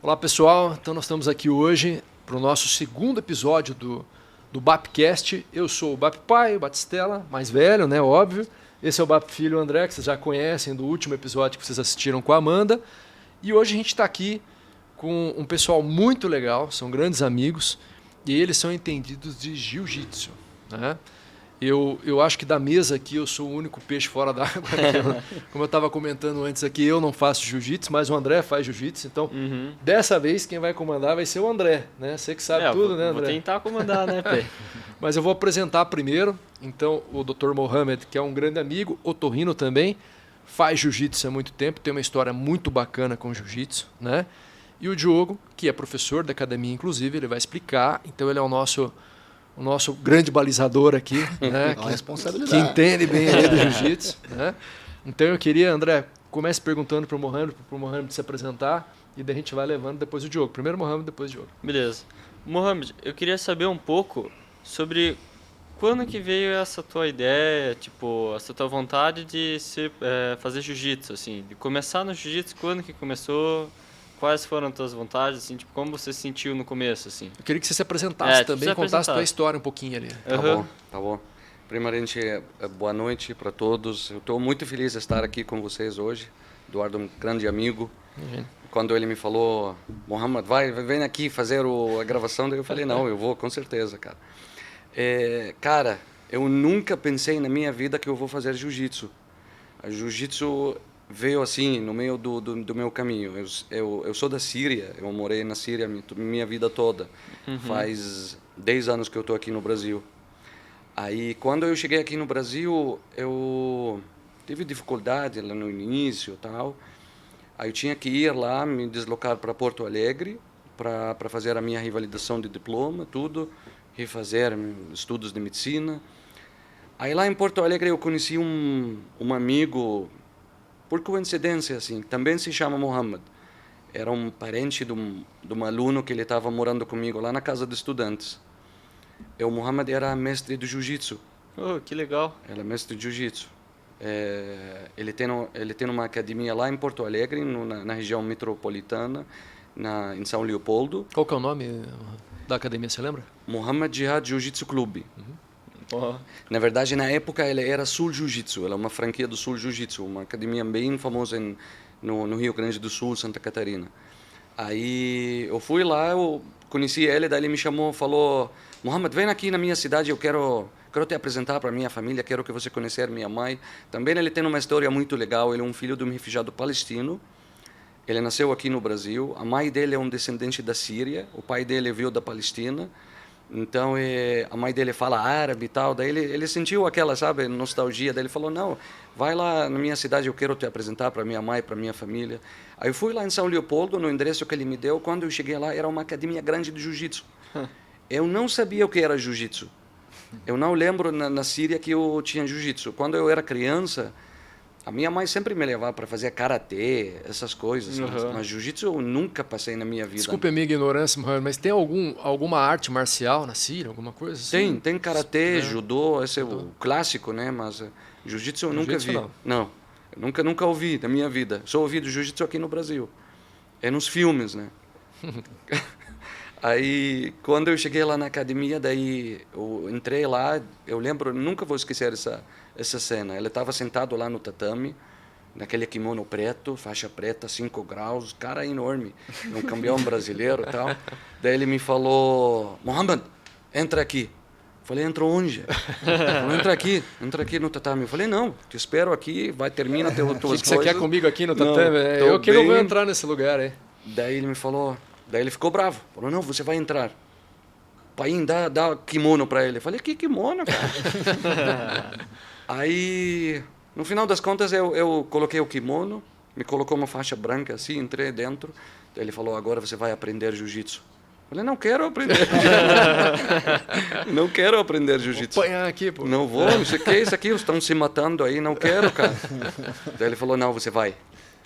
Olá pessoal, então nós estamos aqui hoje para o nosso segundo episódio do Bapcast. Eu sou o Bap Pai, o Batistella, mais velho, né, óbvio. Esse é o Bap Filho, o André, que vocês já conhecem do último episódio que vocês assistiram com a Amanda. E hoje a gente está aqui com um pessoal muito legal, são grandes amigos e eles são entendidos de jiu-jitsu, né? Eu acho que da mesa aqui eu sou o único peixe fora d'água. Como eu estava comentando antes aqui, eu não faço jiu-jitsu, mas o André faz jiu-jitsu. Então, dessa vez, quem vai comandar vai ser o André, né? Você que sabe tudo, né, André? Vou tentar comandar, né, Pê? Mas eu vou apresentar primeiro. Então, o Dr. Mohamed, que é um grande amigo, otorrino também, faz jiu-jitsu há muito tempo, tem uma história muito bacana com jiu-jitsu, né? E o Diogo, que é professor da academia, inclusive, ele vai explicar. Então, ele é o nosso grande balizador aqui, né? Responsabilidade. Que entende bem aí do jiu-jitsu, né? Então eu queria, André, comece perguntando para o Mohamed se apresentar e daí a gente vai levando depois o Diogo. Primeiro o Mohamed, depois o Diogo. Beleza. Mohamed, eu queria saber um pouco sobre quando que veio essa tua ideia, tipo, essa tua vontade de fazer jiu-jitsu, assim, de começar no jiu-jitsu, quando que começou? Quais foram as tuas vontades, assim, tipo, como você se sentiu no começo, assim? Eu queria que você se apresentasse também, contasse a apresentar. tua história um pouquinho ali. Tá bom. Primeiramente, boa noite para todos. Eu estou muito feliz de estar aqui com vocês hoje. Eduardo é um grande amigo. Quando ele me falou, Mohamed, vem aqui fazer a gravação, daí eu falei, não, eu vou, com certeza, cara. Cara, eu nunca pensei na minha vida que eu vou fazer jiu-jitsu. A jiu-jitsu veio assim no meio do meu caminho. Eu sou da Síria, eu morei na Síria minha vida toda. Faz 10 anos que eu estou aqui no Brasil. Aí quando eu cheguei aqui no Brasil, eu tive dificuldade lá no início e tal. Aí eu tinha que ir lá, me deslocar para Porto Alegre para fazer a minha revalidação de diploma, tudo, refazer estudos de medicina. Aí lá em Porto Alegre eu conheci um amigo, por coincidência, assim, também se chama Mohamed. Era um parente de um aluno que ele estava morando comigo lá na casa de estudantes. O Mohamed era mestre de jiu-jitsu. Oh, que legal. Ele é mestre de jiu-jitsu. Ele tem uma academia lá em Porto Alegre, na região metropolitana, em São Leopoldo. Qual que é o nome da academia, você lembra? Mohamed Jihad Jiu-Jitsu Clube. Na verdade, na época, ele era Sul Jiu-Jitsu, ela é uma franquia do Sul Jiu-Jitsu, uma academia bem famosa no Rio Grande do Sul, Santa Catarina. Aí eu fui lá, eu conheci ele, daí ele me chamou, falou, Mohamed, vem aqui na minha cidade, eu quero te apresentar para minha família, quero que você conheça minha mãe. Também ele tem uma história muito legal, ele é um filho de um refugiado palestino, ele nasceu aqui no Brasil, a mãe dele é um descendente da Síria, o pai dele veio da Palestina. Então, a mãe dele fala árabe e tal, daí ele sentiu aquela, sabe, nostalgia, daí ele falou, não, vai lá na minha cidade, eu quero te apresentar para minha mãe, para minha família. Aí eu fui lá em São Leopoldo, no endereço que ele me deu, quando eu cheguei lá, era uma academia grande de jiu-jitsu. Eu não sabia o que era jiu-jitsu. Eu não lembro na Síria que eu tinha jiu-jitsu. Quando eu era criança, a minha mãe sempre me levava para fazer karatê, essas coisas, mas jiu-jitsu eu nunca passei na minha vida. Desculpe a minha ignorância, mas tem alguma arte marcial na Síria, alguma coisa assim? Tem karatê, judô, esse é o clássico, né? Mas jiu-jitsu eu nunca vi. Não, eu nunca ouvi na minha vida. Só ouvi do jiu-jitsu aqui no Brasil. É nos filmes, né? Aí, quando eu cheguei lá na academia, daí eu entrei lá, eu lembro, nunca vou esquecer essa cena. Ele estava sentado lá no tatame, naquele kimono preto, faixa preta, 5 graus, cara enorme, um campeão brasileiro e tal. Daí ele me falou, Mohamed, entra aqui. Eu falei, entra onde? Ele falou, entra aqui no tatame. Eu falei, não, te espero aqui, termina tuas coisas. O que você quer comigo aqui no tatame? Eu que não vou entrar nesse lugar, hein? Daí ele me falou... Daí ele ficou bravo. Falou, não, você vai entrar. Pai, dá kimono para ele. Eu falei, que kimono, cara? Aí, no final das contas, eu coloquei o kimono, me colocou uma faixa branca assim, entrei dentro. Daí ele falou, agora você vai aprender jiu-jitsu. Eu falei, não quero aprender. Não quero aprender jiu-jitsu. Vou apanhar aqui, pô. Não vou, não sei o que é isso aqui, estão se matando aí, não quero, cara. Daí ele falou, não, você vai.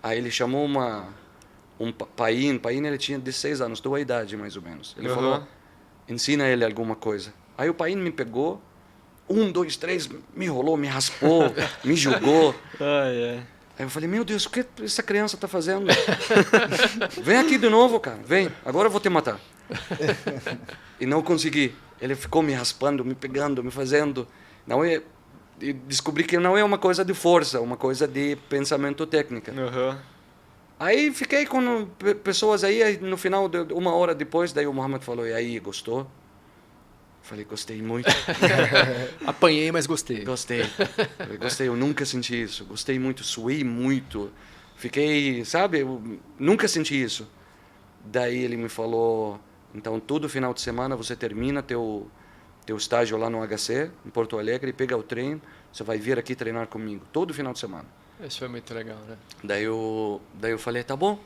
Aí ele chamou um Paim, ele tinha 16 anos, tua idade mais ou menos. Ele falou, ensina ele alguma coisa. Aí o Paim me pegou, 1, 2, 3, me enrolou, me raspou, me julgou. Aí eu falei, meu Deus, o que essa criança tá fazendo? Vem aqui de novo, cara, vem, agora eu vou te matar. E não consegui. Ele ficou me raspando, me pegando, me fazendo. Não é, e descobri que não é uma coisa de força, uma coisa de pensamento técnica. Aham. Aí fiquei com pessoas aí no final, uma hora depois, daí o Mohamed falou, e aí, gostou? Falei, gostei muito. Apanhei, mas gostei. Gostei. Falei, gostei, eu nunca senti isso. Gostei muito, suei muito. Fiquei, sabe, eu nunca senti isso. Daí ele me falou, então todo final de semana você termina teu estágio lá no HC, em Porto Alegre, pega o trem, você vai vir aqui treinar comigo, todo final de semana. Isso foi muito legal, né? Daí eu falei, tá bom.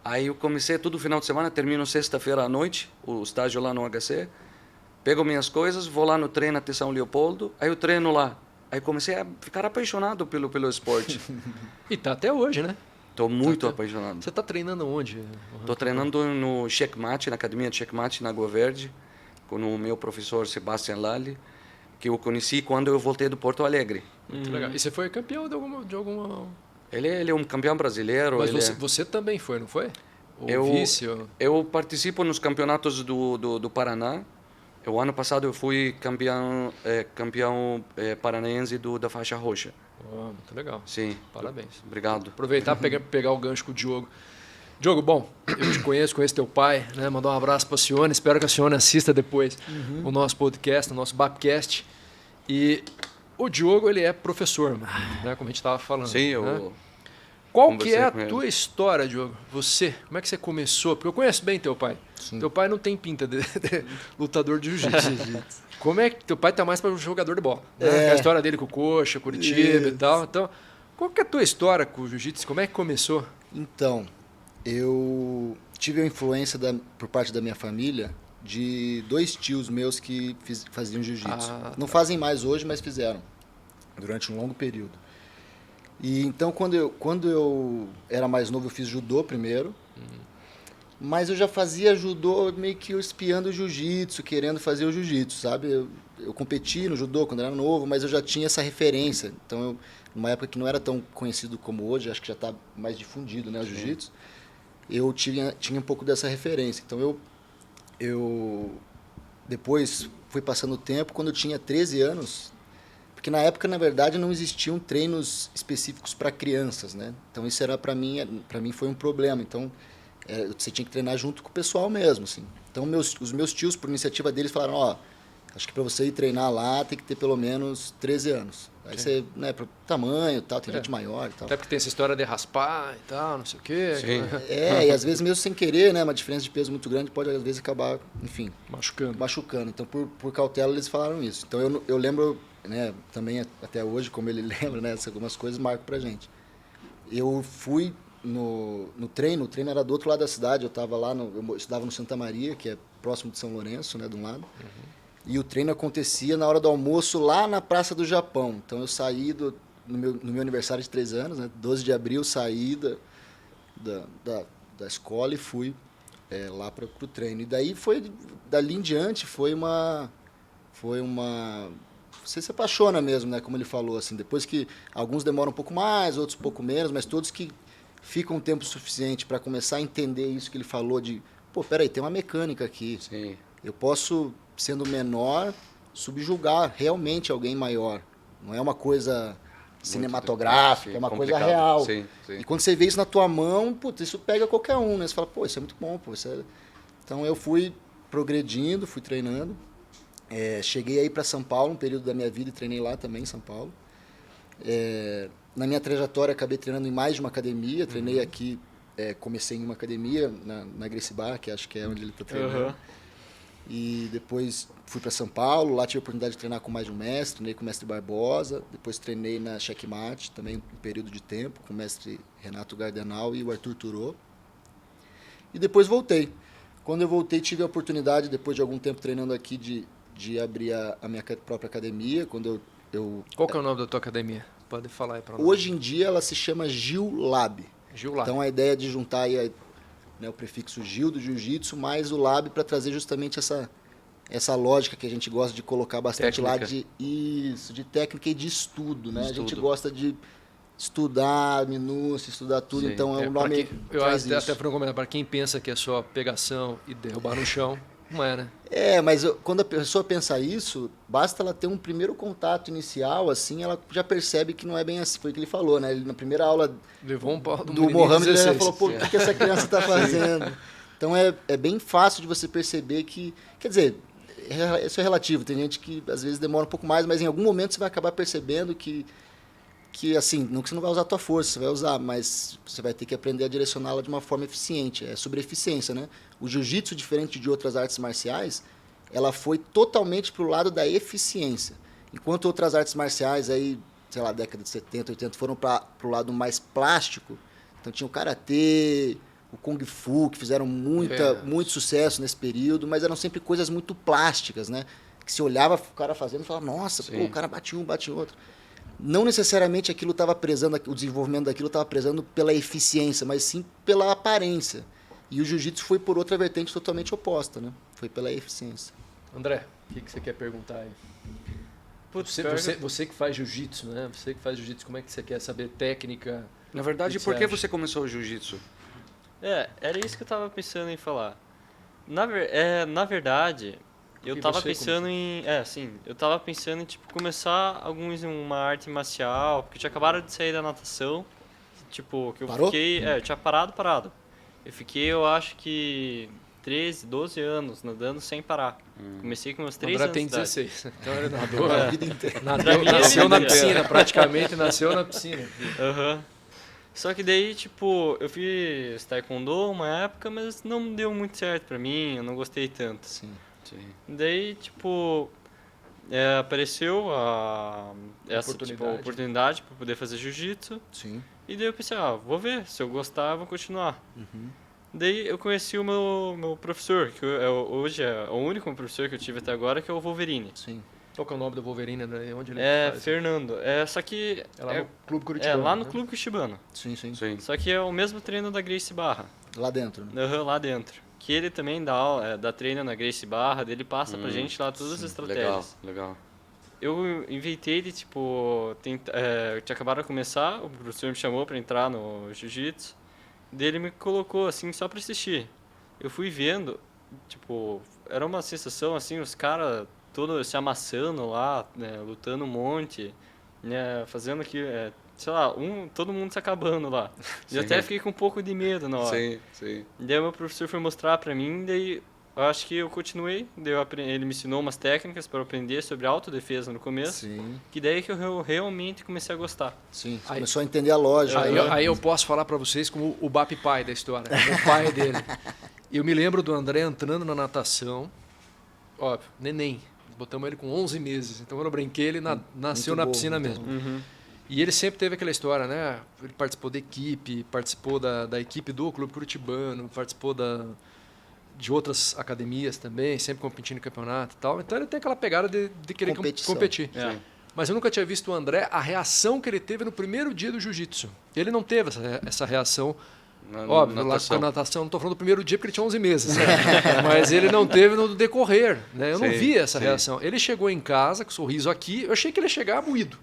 Aí eu comecei todo final de semana, termino sexta-feira à noite, o estágio lá no HC, pego minhas coisas, vou lá no treino até São Leopoldo, aí eu treino lá. Aí comecei a ficar apaixonado pelo esporte. E tá até hoje, né? Estou muito apaixonado. Você tá treinando onde? Estou treinando no Checkmate, na academia de Checkmate, na Água Verde, com o meu professor Sebastian Lally, que eu conheci quando eu voltei do Porto Alegre. Muito legal. E você foi campeão de alguma... Ele é um campeão brasileiro. Mas você também foi, não foi? Eu vice? Eu participo nos campeonatos do Paraná. O ano passado eu fui campeão paranaense da faixa roxa. Oh, muito legal. Sim. Parabéns. Obrigado. Aproveitar e pegar o gancho com o Diogo. Diogo, bom, eu te conheço teu pai, né? Mandar um abraço para a Cione. Espero que a Cione assista depois o nosso podcast, o nosso Bapcast. E o Diogo, ele é professor, né? Como a gente estava falando. Sim, né? Qual que é a tua história, Diogo? Você, como é que você começou? Porque eu conheço bem teu pai. Sim. Teu pai não tem pinta de lutador de jiu-jitsu. Como é que teu pai tá mais para jogador de bola? Né? A história dele com o Coxa, Curitiba e tal. Então, qual que é a tua história com o jiu-jitsu? Como é que começou? Então, eu tive a influência por parte da minha família de 2 tios meus que faziam jiu-jitsu. Não fazem mais hoje, mas fizeram durante um longo período. E então, quando eu era mais novo, eu fiz judô primeiro. Mas eu já fazia judô meio que espiando o jiu-jitsu, querendo fazer o jiu-jitsu, sabe? Eu competi no judô quando era novo, mas eu já tinha essa referência. Então, numa época que não era tão conhecido como hoje, acho que já está mais difundido, né, o jiu-jitsu, eu tinha um pouco dessa referência. Então, eu depois fui passando o tempo, quando eu tinha 13 anos, porque na época, na verdade, não existiam treinos específicos para crianças, né? Então, isso era para mim foi um problema. Então, você tinha que treinar junto com o pessoal mesmo, assim. Então, os meus tios, por iniciativa deles, falaram, ó, acho que para você ir treinar lá, tem que ter pelo menos 13 anos. Aí você, né, pro tamanho e tal, tem gente maior e tal. Até porque tem essa história de raspar e tal, não sei o quê. Sim. E às vezes mesmo sem querer, né, uma diferença de peso muito grande pode às vezes acabar, enfim, machucando. Então, por cautela, eles falaram isso. Então, eu lembro, né, também até hoje, como ele lembra, né, algumas coisas marcam pra gente. Eu fui no treino, o treino era do outro lado da cidade, eu estudava no Santa Maria, que é próximo de São Lourenço, né, de um lado, e o treino acontecia na hora do almoço lá na Praça do Japão. Então eu saí no meu aniversário de 3 anos, né, 12 de abril, saí da escola e fui lá para o treino. E daí dali em diante foi uma você se apaixona mesmo, né, como ele falou, assim, depois que alguns demoram um pouco mais, outros um pouco menos, mas todos que ficam um tempo suficiente para começar a entender isso que ele falou de, pô, peraí, tem uma mecânica aqui. Sim. Eu posso, sendo menor, subjugar realmente alguém maior. Não é uma coisa cinematográfica, é uma coisa real. Sim. E quando você vê isso na tua mão, putz, isso pega qualquer um, né? Você fala, pô, isso é muito bom, pô. Então eu fui progredindo, fui treinando. Cheguei aí para São Paulo, um período da minha vida, e treinei lá também, em São Paulo. Na minha trajetória, acabei treinando em mais de uma academia. Treinei aqui, comecei em uma academia, na Gracie Bar, que acho que é onde ele está treinando. E depois fui para São Paulo, lá tive a oportunidade de treinar com mais de um mestre, treinei com o mestre Barbosa, depois treinei na Checkmate, também um período de tempo, com o mestre Renato Gardenal e o Arthur Turô. E depois voltei. Quando eu voltei, tive a oportunidade, depois de algum tempo treinando aqui, de abrir a minha própria academia. Quando Qual que é o nome da tua academia? Pode falar aí para nós. Hoje em dia ela se chama Gil Lab. Então a ideia é de juntar aí, né, o prefixo Gil do Jiu-Jitsu mais o Lab para trazer justamente essa lógica que a gente gosta de colocar bastante técnica. Lá de técnica e de estudo, né? A gente gosta de estudar minúcia, estudar tudo. Sim. Então, o pra nome quem, eu traz até isso. para comentar, para quem pensa que é só pegação e derrubar no chão, não é, né? Mas quando a pessoa pensa isso, basta ela ter um primeiro contato inicial, assim, ela já percebe que não é bem assim. Foi o que ele falou, né? Ele, na primeira aula Levou um pau do do menino Mohamed, ele já 16. falou, pô, o que essa criança está fazendo? Então, é bem fácil de você perceber que... Quer dizer, isso é relativo. Tem gente que, às vezes, demora um pouco mais, mas em algum momento você vai acabar percebendo que assim, não que você não vai usar a tua força, você vai usar, mas você vai ter que aprender a direcioná-la de uma forma eficiente. É sobre eficiência, né? O jiu-jitsu, diferente de outras artes marciais, ela foi totalmente para o lado da eficiência. Enquanto outras artes marciais, aí, sei lá, década de 70, 80, foram para o lado mais plástico, então tinha o karatê, o kung fu, que fizeram muito sucesso nesse período, mas eram sempre coisas muito plásticas, né? Que se olhava o cara fazendo e falava, nossa, pô, o cara bate um, bate outro. Não necessariamente aquilo estava prezando, o desenvolvimento daquilo estava prezando pela eficiência, mas sim pela aparência. E o jiu-jitsu foi por outra vertente totalmente oposta, né? Foi pela eficiência. André, o que você quer perguntar aí? Putz, Você que faz jiu-jitsu, né? Você que faz jiu-jitsu, como é que você quer saber técnica? Na verdade, O que por você que acha? você começou o jiu-jitsu? Era isso que eu tava pensando em falar. Na verdade, eu E tava você pensando em... eu tava pensando em, tipo, começar uma arte marcial, porque eu tinha acabado de sair da natação, tipo, que eu Parou? fiquei... eu tinha parado. Eu fiquei, eu acho que 13, 12 anos nadando sem parar. Comecei com meus 3 André anos tem de idade. 16, então ele nadou, A vida inteira. Pra mim, nasceu a na vida piscina, praticamente nasceu na piscina. Aham. Só que daí, tipo, eu fiz taekwondo uma época, mas não deu muito certo pra mim, eu não gostei tanto. Sim. Sim. Daí, tipo, apareceu essa oportunidade pra poder fazer jiu-jitsu. Sim. E daí eu pensei, vou ver, se eu gostar, eu vou continuar. Daí eu conheci o meu professor, que hoje é o único professor que eu tive até agora, que é o Wolverine. Sim. Qual que é o nome do Wolverine, André? Onde ele faz? Fernando. Só que... É lá no Clube Curitibano. lá no né? Clube Curitibano. Sim, sim. Sim. Só que é o mesmo treino da Gracie Barra. Lá dentro, né? Lá dentro. Que ele também dá treino na Gracie Barra, ele passa pra gente lá todas as estratégias. Legal. Eu inventei de, tipo, eu tinha acabado de começar, o professor me chamou pra entrar no jiu-jitsu, daí ele me colocou, assim, só pra assistir. Eu fui vendo, tipo, era uma sensação, assim, os caras todos se amassando lá, né, lutando um monte, né, fazendo aqui, sei lá, todo mundo se acabando lá. E eu Sim. até fiquei com um pouco de medo na hora. Sim. Daí o meu professor foi mostrar pra mim, daí eu acho que eu continuei, daí ele me ensinou umas técnicas para aprender sobre autodefesa no começo, Sim. que daí que eu realmente comecei a gostar. Sim. Você Aí- começou a entender a lógica. Aí eu posso falar para vocês como o Bap pai da história, como o pai dele. Eu me lembro do André entrando na natação, óbvio, neném. Botamos ele com 11 meses, então quando eu brinquei ele nasceu na bom, piscina muito mesmo. E ele sempre teve aquela história, né? Ele participou da equipe, participou da equipe do Clube Curitibano, participou de outras academias também, sempre competindo em campeonato e tal. Então ele tem aquela pegada de querer Competição. competir. É. Mas eu nunca tinha visto o André, a reação que ele teve no primeiro dia do jiu-jitsu. Ele não teve essa reação, óbvio, lá com a natação. Não estou falando do primeiro dia porque ele tinha 11 meses. Mas ele não teve no decorrer. Né? Eu não Sim, vi essa sim. reação. Ele chegou em casa com sorriso aqui, eu achei que ele ia chegar moído.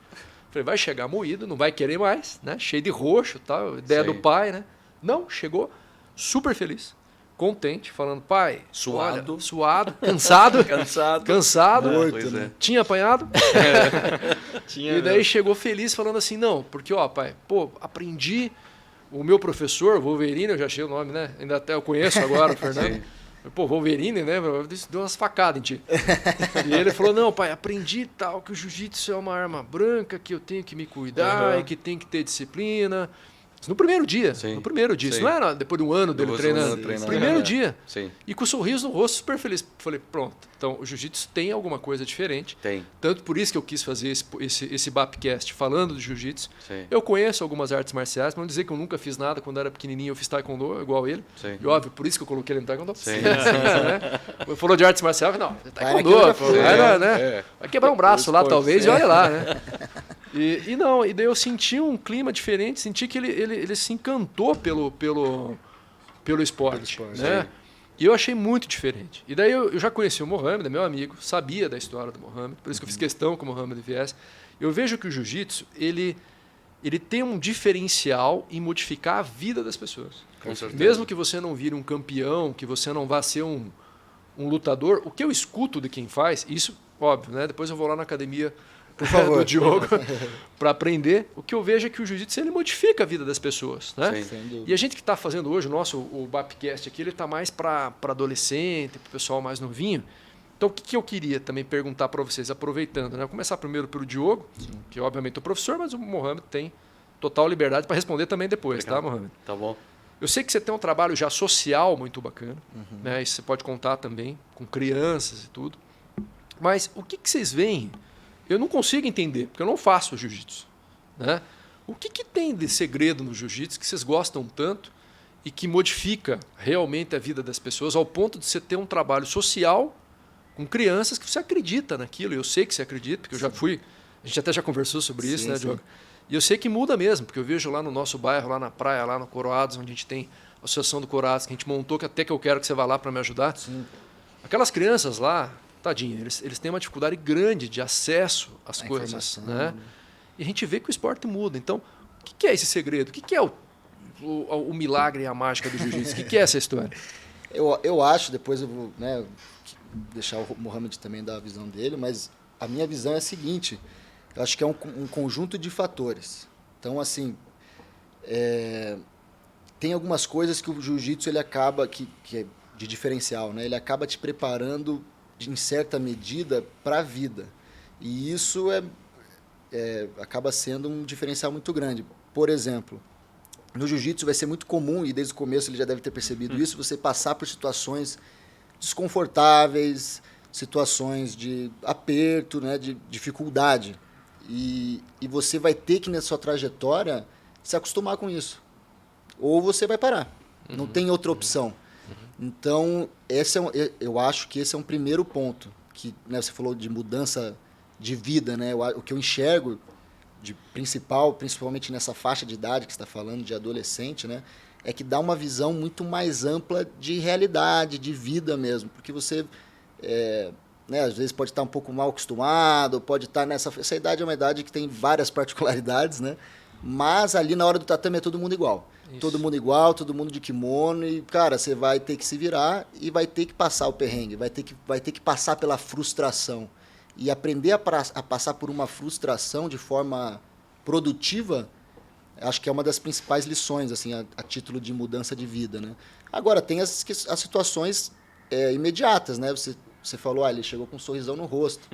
Falei, vai chegar moído, não vai querer mais, né? Cheio de roxo, tal, ideia Sim. do pai, né? Não, chegou super feliz, contente, falando, pai, Suado. olha, suado, cansado, cansado, Morto, Pois né? é. tinha apanhado. Tinha E daí chegou feliz falando assim, não, porque, ó, pai, pô, aprendi, o meu professor, Wolverine, eu já achei o nome, né? Ainda até eu conheço agora, o Fernando. Pô, Wolverine, né? Deu umas facadas em ti. E ele falou, não, pai, aprendi tal, que o jiu-jitsu é uma arma branca, que eu tenho que me cuidar, e que tem que ter disciplina. Isso no primeiro dia. Sim. No primeiro dia. Isso Sim. não era depois de um ano dele Depois de um treinando. ano treinando. Primeiro É. dia. Sim. E com o sorriso no rosto, super feliz. Falei, pronto. Então, o jiu-jitsu tem alguma coisa diferente. Tem. Tanto por isso que eu quis fazer esse Bapcast falando do jiu-jitsu. Sim. Eu conheço algumas artes marciais, mas não dizer que eu nunca fiz nada. Quando eu era pequenininho, eu fiz taekwondo, igual ele. Sim. E óbvio, por isso que eu coloquei ele no taekwondo. Sim. Né? Falou de artes marciais, eu falei, não, taekwondo, Vai naquele pô, já vai, foi, né? É. Vai quebrar um braço lá, Esporte, talvez, sim. e olha lá, né? E daí eu senti um clima diferente, senti que ele se encantou pelo esporte, né? sim. E eu achei muito diferente. E daí eu já conheci o Mohamed, meu amigo, sabia da história do Mohamed, por isso que eu fiz questão que o Mohamed viesse. Eu vejo que o jiu-jitsu, ele ele tem um diferencial em modificar a vida das pessoas. Com certeza. Mesmo que você não vire um campeão, que você não vá ser um lutador, o que eu escuto de quem faz, isso, óbvio, né? Depois eu vou lá na academia Por favor. do Diogo para aprender. O que eu vejo é que o jiu-jitsu ele modifica a vida das pessoas, né? Sim. Sem dúvida. E a gente que está fazendo hoje, o BAPcast aqui, ele está mais para adolescente, para o pessoal mais novinho. Então, o que eu queria também perguntar para vocês, aproveitando, né? Vou começar primeiro pelo Diogo, que obviamente é o professor, mas o Mohamed tem total liberdade para responder também depois, Obrigado. tá, Mohamed? Tá bom. Eu sei que você tem um trabalho já social muito bacana, né? Isso você pode contar também com crianças e tudo. Mas o que vocês veem? Eu não consigo entender, porque eu não faço jiu-jitsu, né? O que tem de segredo no jiu-jitsu que vocês gostam tanto e que modifica realmente a vida das pessoas ao ponto de você ter um trabalho social com crianças que você acredita naquilo? Eu sei que você acredita, porque eu já fui, a gente até já conversou sobre isso, Sim, né, sim. Diogo? E eu sei que muda mesmo, porque eu vejo lá no nosso bairro, lá na praia, lá no Coroados, onde a gente tem a Associação do Coroados, que a gente montou, que até que eu quero que você vá lá para me ajudar. Sim. Aquelas crianças lá, tadinha, eles têm uma dificuldade grande de acesso às A coisas, informação, né? né? E a gente vê que o esporte muda. Então, o que é esse segredo? O que é o milagre e a mágica do jiu-jitsu? O que é essa história? Eu acho, depois eu vou, né, deixar o Mohamed também dar a visão dele, mas a minha visão é a seguinte, eu acho que é um conjunto de fatores. Então, assim, tem algumas coisas que o jiu-jitsu ele acaba, que é de diferencial, né? Ele acaba te preparando, em certa medida, para a vida. E isso acaba sendo um diferencial muito grande. Por exemplo, no jiu-jitsu vai ser muito comum, e desde o começo ele já deve ter percebido isso, você passar por situações desconfortáveis, situações de aperto, né, de dificuldade. E você vai ter que, na sua trajetória, se acostumar com isso. Ou você vai parar. Não tem outra opção. Então, eu acho que esse é um primeiro ponto. Que, né, você falou de mudança de vida, né? O que eu enxergo de principalmente nessa faixa de idade que você está falando, de adolescente, né? É que dá uma visão muito mais ampla de realidade, de vida mesmo. Porque você, né, às vezes pode estar um pouco mal acostumado, pode estar essa idade é uma idade que tem várias particularidades, né? Mas ali na hora do tatame é todo mundo igual. Isso. Todo mundo igual, todo mundo de kimono e, cara, você vai ter que se virar e vai ter que passar o perrengue, vai ter que passar pela frustração. E aprender a passar por uma frustração de forma produtiva, acho que é uma das principais lições, assim, a título de mudança de vida, né? Agora, tem as situações imediatas, né? Você falou, ele chegou com um sorrisão no rosto.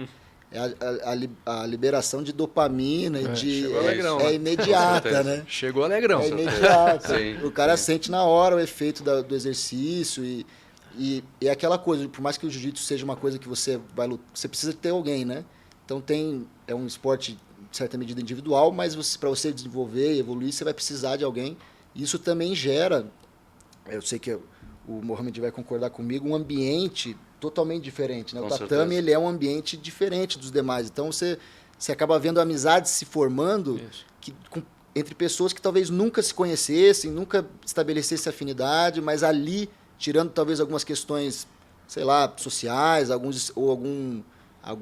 A liberação de dopamina e chegou alegrão, né? imediata, né? Chegou alegrão. É imediata. Sim, O cara sim. sente na hora o efeito do exercício e é aquela coisa, por mais que o jiu-jitsu seja uma coisa que você precisa ter alguém, né? Então é um esporte, de certa medida, individual, mas para você desenvolver e evoluir, você vai precisar de alguém. Isso também gera, eu sei que o Mohamed vai concordar comigo, um ambiente totalmente diferente, né? Com O tatame, certeza. ele é um ambiente diferente dos demais. Então, você acaba vendo amizades se formando entre pessoas que talvez nunca se conhecessem, nunca estabelecessem afinidade, mas ali, tirando talvez algumas questões, sei lá, sociais, algum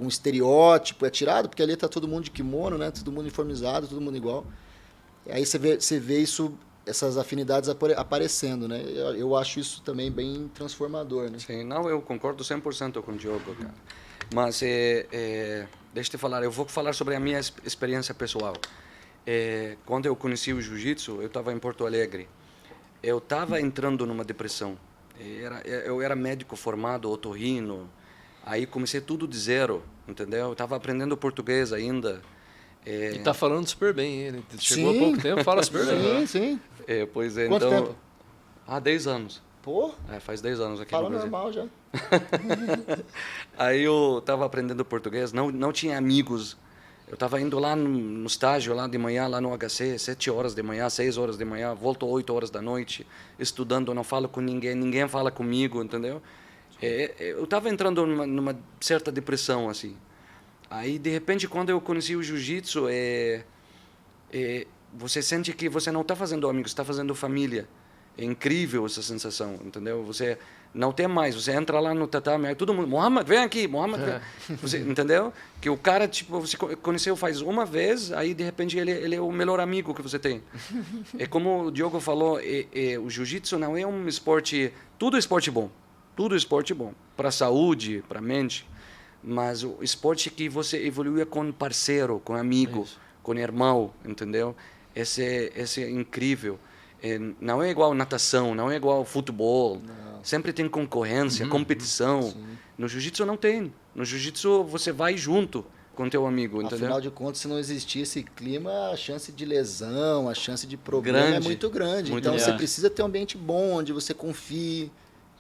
estereótipo é tirado, porque ali está todo mundo de kimono, né? Todo mundo uniformizado, todo mundo igual. E aí você vê isso, essas afinidades aparecendo, né? Eu acho isso também bem transformador, né? Sim, não, eu concordo 100% com o Diogo, cara. Mas, deixa eu te falar, eu vou falar sobre a minha experiência pessoal. Quando eu conheci o jiu-jitsu, eu estava em Porto Alegre. Eu estava entrando numa depressão. Eu era médico formado, otorrino. Aí comecei tudo de zero, entendeu? Eu estava aprendendo português ainda. E tá falando super bem, ele chegou há Sim. pouco tempo, fala super bem. Sim. Pois é, Quanto então... tempo? Há 10 anos. Pô, Faz 10 anos aqui fala no Brasil. normal já. Aí eu estava aprendendo português, não tinha amigos. Eu estava indo lá no estágio, lá de manhã, lá no HC, 7 horas de manhã, 6 horas de manhã, volto 8 horas da noite, estudando, não falo com ninguém, ninguém fala comigo, entendeu? Eu estava entrando numa certa depressão, assim. Aí, de repente, quando eu conheci o jiu-jitsu, você sente que você não está fazendo amigos, está fazendo família. É incrível essa sensação, entendeu? Você Não tem mais. Você entra lá no tatame, aí todo mundo, Muhammad, vem aqui, Muhammad, vem. Você, entendeu? Que o cara, tipo, você conheceu faz uma vez, aí de repente ele é o melhor amigo que você tem. É como o Diogo falou, o jiu-jitsu não é um esporte, tudo é esporte bom. Tudo é esporte bom. Para a saúde, para a mente. Mas o esporte que você evolui com parceiro, com amigo, com irmão, entendeu? Esse é incrível. Não é igual natação, não é igual futebol. Não. Sempre tem concorrência, competição. Sim. No jiu-jitsu não tem. No jiu-jitsu você vai junto com teu amigo, entendeu? Afinal de contas, se não existir esse clima, a chance de lesão, a chance de problema é muito grande. Então você precisa ter um ambiente bom, onde você confie.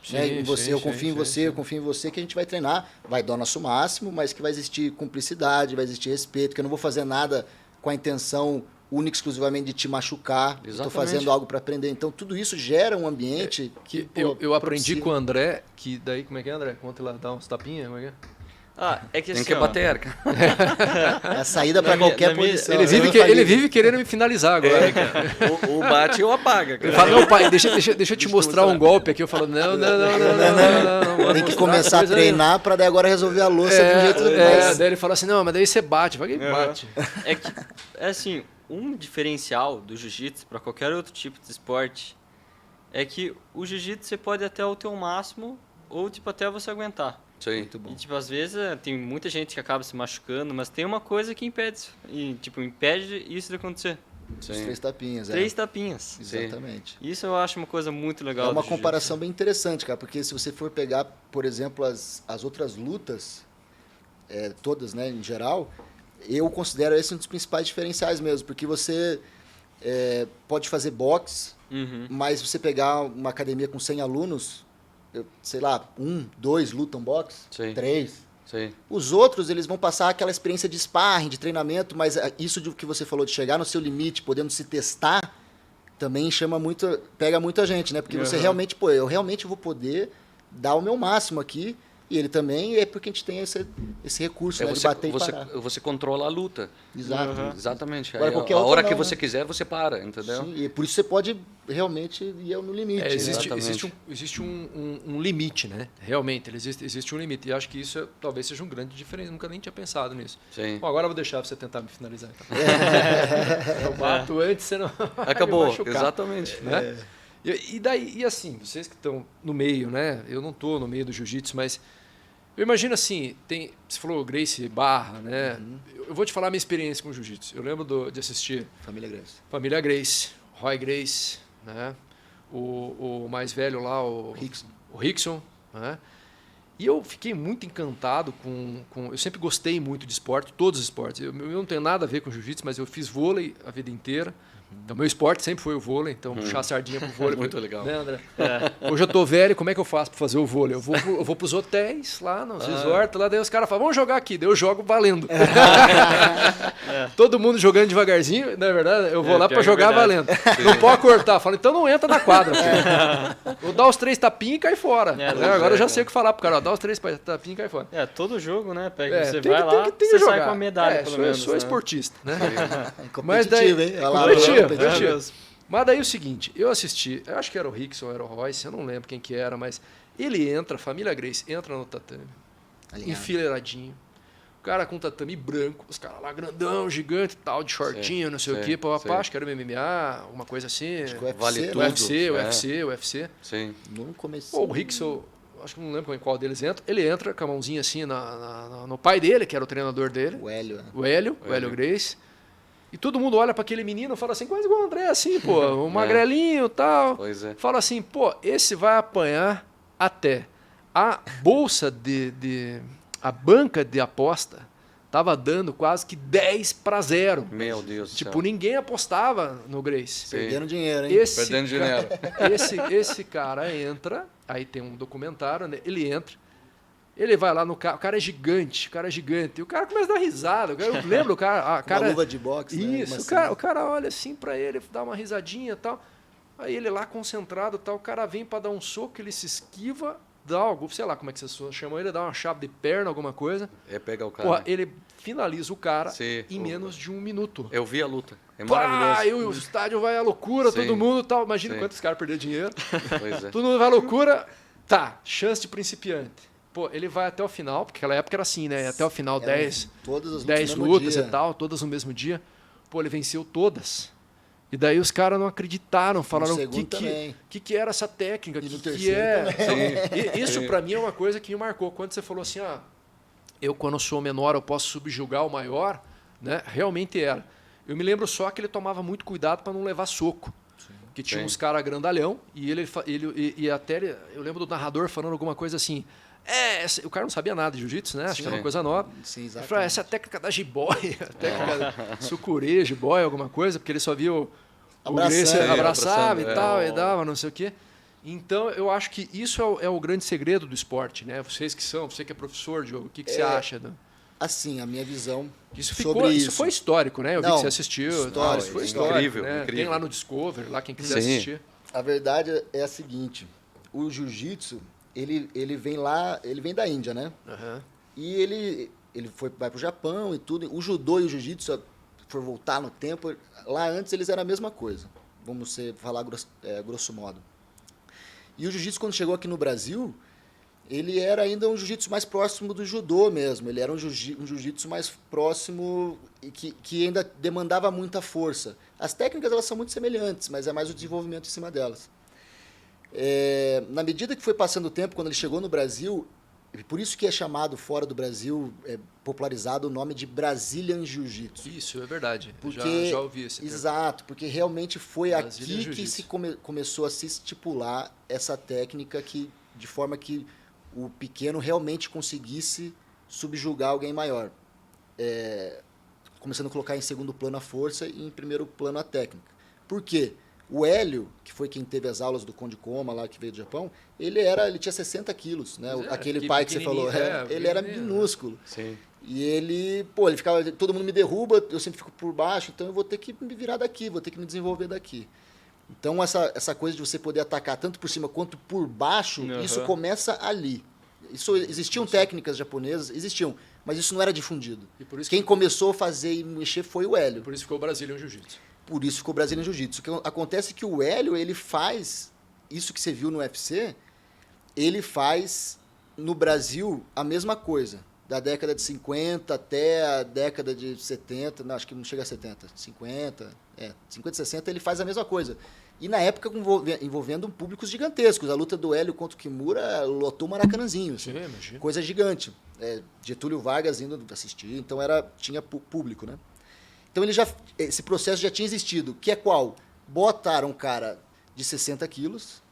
Sim, né? Eu confio em você, eu confio em você, que a gente vai treinar, vai dar o nosso máximo, mas que vai existir cumplicidade, vai existir respeito, que eu não vou fazer nada com a intenção única e exclusivamente de te machucar. Estou fazendo algo para aprender. Então, tudo isso gera um ambiente que eu aprendi com o André, que daí, como é que é, André? Conta lá, dá uns tapinhas, como é que é? É que tem assim, que bater, cara. É a saída para qualquer posição. Ele vive querendo me finalizar agora. Cara. O bate ou apaga. Cara. Ele fala, não, pai, deixa eu te mostrar um golpe aqui. Eu falo, não. Tem que começar a treinar para daí agora resolver a louça do jeito mais. Daí ele fala assim, não, mas daí você bate. Vai que bate. É assim, um diferencial do jiu-jitsu para qualquer outro tipo de esporte é que o jiu-jitsu você pode até o teu máximo ou tipo até você aguentar. Sim. Muito bom. E, tipo, às vezes tem muita gente que acaba se machucando, mas tem uma coisa que impede isso. E, tipo, impede isso de acontecer. Sim. Os 3 tapinhas. 3 tapinhas. Exatamente. Isso eu acho uma coisa muito legal. É uma comparação bem interessante, cara, porque se você for pegar, por exemplo, as outras lutas, todas, né, em geral, eu considero esse um dos principais diferenciais mesmo, porque você pode fazer boxe, mas se você pegar uma academia com 100 alunos, sei lá, 1, 2 lutam boxe, 3. Sim. Os outros, eles vão passar aquela experiência de sparring, de treinamento, mas isso que você falou de chegar no seu limite, podendo se testar, também pega muita gente, né? Porque você realmente, eu realmente vou poder dar o meu máximo aqui, e ele também, é porque a gente tem esse recurso, né, de bater e parar. Você controla a luta. Exato. Exatamente. Agora, a hora que você quiser, você para, entendeu? Sim, e por isso você pode realmente ir no limite. Existe um limite, né? Realmente, existe um limite. E acho que isso talvez seja um grande diferença. Nunca nem tinha pensado nisso. Sim. Bom, agora eu vou deixar você tentar me finalizar. Então. Eu bato antes, você não... Acabou, exatamente. Né? E assim, vocês que estão no meio, né? Eu não estou no meio do jiu-jitsu, mas... Eu imagino assim, você falou Gracie Barra, né? Eu vou te falar a minha experiência com o jiu-jitsu. Eu lembro de assistir Família Gracie, Roy Gracie, né? O mais velho lá, o Rickson, né? E eu fiquei muito encantado com... Eu sempre gostei muito de esporte, todos os esportes. Eu não tenho nada a ver com jiu-jitsu, mas eu fiz vôlei a vida inteira. Então, meu esporte sempre foi o vôlei, então puxar a sardinha pro vôlei. Muito legal. Né, André? Hoje eu tô velho, como é que eu faço para fazer o vôlei? Eu vou pros hotéis lá, nos resorts, lá, daí os caras falam, vamos jogar aqui, daí eu jogo valendo. Todo mundo jogando devagarzinho, na verdade, eu vou lá para jogar valendo. Não pode cortar, falo, então não entra na quadra. Vou dar os 3 tapinhas e cai fora. Agora eu já sei o que falar pro cara, ó, dá os 3 tapinhas e cai fora. Todo jogo, né? Você vai lá, você sai com a medalha, pelo menos. Eu sou esportista, né? Mas daí, hein? Mas daí o seguinte, eu assisti, eu acho que era o Rickson, era o Royce, eu não lembro quem que era, mas ele entra, a família Gracie entra no tatame, enfileiradinho, o cara com tatame branco, os caras lá grandão, gigante e tal, de shortinho, não sei o quê, acho que era o MMA, uma coisa assim. Acho que o vale UFC, UFC. Sim. No começo. O Rickson, acho que não lembro em qual deles entra, ele entra com a mãozinha assim no pai dele, que era o treinador dele. O Hélio. O Hélio Gracie. E todo mundo olha para aquele menino e fala assim, quase igual o André, assim, pô, um magrelinho e tal. Pois é. Fala assim, pô, esse vai apanhar até. A bolsa a banca de aposta tava dando quase que 10-0. Meu Deus do céu. céu. Ninguém apostava no Gracie. Perdendo dinheiro, hein? Perdendo dinheiro. Esse cara entra, aí tem um documentário, né? Ele entra, ele vai lá no cara, o cara é gigante, e o cara começa a dar risada. Eu lembro, o cara... Uma luva de boxe, isso, né? o cara olha assim pra ele, dá uma risadinha e tal. Aí ele lá concentrado e tal, o cara vem pra dar um soco, ele se esquiva, dá algo, sei lá como é que você chama ele, dá uma chave de perna, alguma coisa. Pega o cara. Porra, ele finaliza o cara em menos de 1 minuto. Eu vi a luta. É maravilhoso. Aí o estádio vai à loucura, Sim. todo mundo tal. Imagina Sim. quantos caras perderam dinheiro. Pois é. Todo mundo vai à loucura. Tá, chance de principiante. Pô, ele vai até o final, porque naquela época era assim, né? Até o final, 10 lutas e tal, todas no mesmo dia. Pô, ele venceu todas. E daí os caras não acreditaram, falaram que era essa técnica, que é. Então, isso pra mim é uma coisa que me marcou. Quando você falou assim, eu quando sou menor eu posso subjugar o maior, né? Realmente era. Eu me lembro só que ele tomava muito cuidado para não levar soco. Que tinha uns caras grandalhão e eu lembro do narrador falando alguma coisa assim. O cara não sabia nada de jiu-jitsu, né? Acho que era uma coisa nova. Sim, ele falou, essa é a técnica da jiboia, a técnica da sucurê, jiboia, alguma coisa, porque ele só via o Gracie abraçava e tal, e dava, não sei o quê. Então, eu acho que isso é o grande segredo do esporte, né? Você que é professor, Diogo, o que você acha? Assim, a minha visão isso isso foi histórico, né? Eu vi que você assistiu. Isso foi histórico, incrível, né? incrível. Tem lá no Discovery, lá quem quiser assistir. A verdade é a seguinte, o jiu-jitsu, ele vem da Índia, né? Uhum. E ele vai pro Japão e tudo. O judô e o jiu-jitsu, se for voltar no tempo, lá antes eles eram a mesma coisa. Vamos falar grosso modo. E o jiu-jitsu, quando chegou aqui no Brasil, ele era ainda um jiu-jitsu mais próximo do judô mesmo. Ele era um jiu-jitsu mais próximo e que ainda demandava muita força. As técnicas elas são muito semelhantes, mas é mais o desenvolvimento em cima delas. Na medida que foi passando o tempo, quando ele chegou no Brasil, por isso que é chamado fora do Brasil, popularizado o nome de Brazilian Jiu-Jitsu. Isso, é verdade. Porque, já ouvi esse termo. Exato, porque realmente foi Brazilian aqui que se começou a se estipular essa técnica de forma que o pequeno realmente conseguisse subjugar alguém maior. Começando a colocar em segundo plano a força e em primeiro plano a técnica. Por quê? O Hélio, que foi quem teve as aulas do Konde Koma lá, que veio do Japão, ele tinha 60 quilos, né? Aquele pai que você falou, ele era minúsculo. Sim. E ele ficava, todo mundo me derruba, eu sempre fico por baixo, então eu vou ter que me virar daqui, vou ter que me desenvolver daqui. Então essa coisa de você poder atacar tanto por cima quanto por baixo, isso começa ali. Existiam técnicas japonesas, mas isso não era difundido. Quem começou a fazer e mexer foi o Hélio. Por isso ficou o Brazilian Jiu-Jitsu. Por isso ficou o Brazilian Jiu-Jitsu. O que acontece é que o Hélio, ele faz isso que você viu no UFC, ele faz no Brasil a mesma coisa. Da década de 50 até a década de 70, não, acho que não chega a 70, 50, 50 e 60, ele faz a mesma coisa. E na época envolvendo públicos gigantescos. A luta do Hélio contra o Kimura lotou o Maracanãzinho. Assim, coisa gigante. Getúlio Vargas indo assistir, então tinha público, né? Então esse processo já tinha existido, que é qual? Botaram um cara de 60 quilos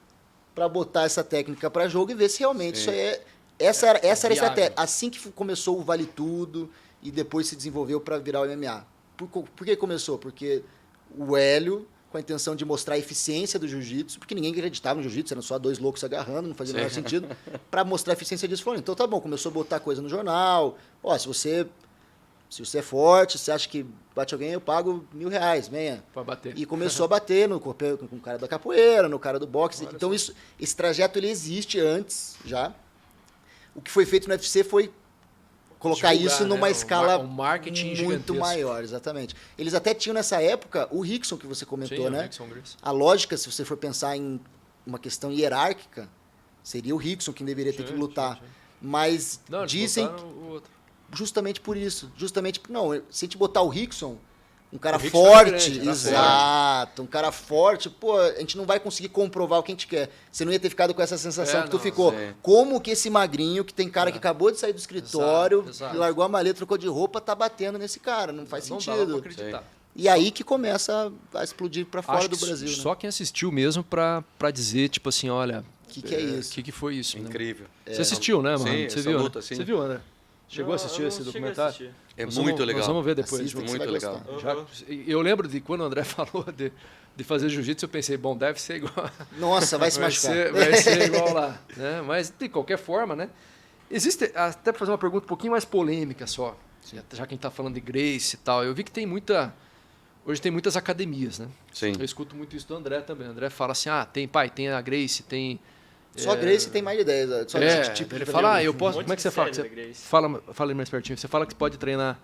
para botar essa técnica para jogo e ver se realmente isso é... Essa era a estratégia. Assim que começou o Vale Tudo e depois se desenvolveu para virar o MMA. Por que começou? Porque o Hélio, com a intenção de mostrar a eficiência do jiu-jitsu, porque ninguém acreditava no jiu-jitsu, eram só dois loucos se agarrando, não fazia o menor sentido, para mostrar a eficiência disso. Falou, então tá bom, começou a botar coisa no jornal, se você é forte, você acha que bate alguém, eu pago R$1.000, venha. Para bater. E começou a bater com o cara da capoeira, no cara do boxe. Então esse trajeto ele existe antes já. O que foi feito no UFC foi colocar isso numa escala marketing muito gigantesco. maior, exatamente. Eles até tinham nessa época o Rickson que você comentou, Sim, né? O Rickson Gracie. A lógica, se você for pensar em uma questão hierárquica, seria o Rickson quem deveria ter que lutar. Mas dizem o outro. Justamente por isso. Não, se a gente botar o Rickson, um cara Rickson forte, grande, exato, um cara forte, a gente não vai conseguir comprovar o que a gente quer. Você não ia ter ficado com essa sensação que tu ficou. Sim. Como que esse magrinho, que tem cara que acabou de sair do escritório, exato. largou a maleta, trocou de roupa, tá batendo nesse cara? Não faz Não sentido. dava pra acreditar. E aí que começa a explodir para fora Acho do que Brasil. Só quem assistiu mesmo pra dizer, tipo assim, olha... O que é isso? O que foi isso? Incrível. Né? Você assistiu, né, mano? Sim, Você essa viu, luta, né? sim. Você viu, André? Chegou a assistir esse documentário? É muito legal. Nós vamos ver depois. Assista, muito você vai legal. gostar. Eu lembro de quando o André falou de fazer jiu-jitsu, eu pensei, bom, deve ser igual. Nossa, vai se machucar. Vai ser igual lá. Né? Mas, de qualquer forma, né? Existe, até para fazer uma pergunta um pouquinho mais polêmica só, já que a gente está falando de Gracie e tal, eu vi que hoje tem muitas academias, né? Sim. Eu escuto muito isso do André também. O André fala assim, tem a Gracie, tem... Só a Gracie tem mais de 10. Só esse tipo ele de fala, eu posso... Um monte Como é que você de fala? série da Gracie. Fala mais pertinho. Você fala que pode treinar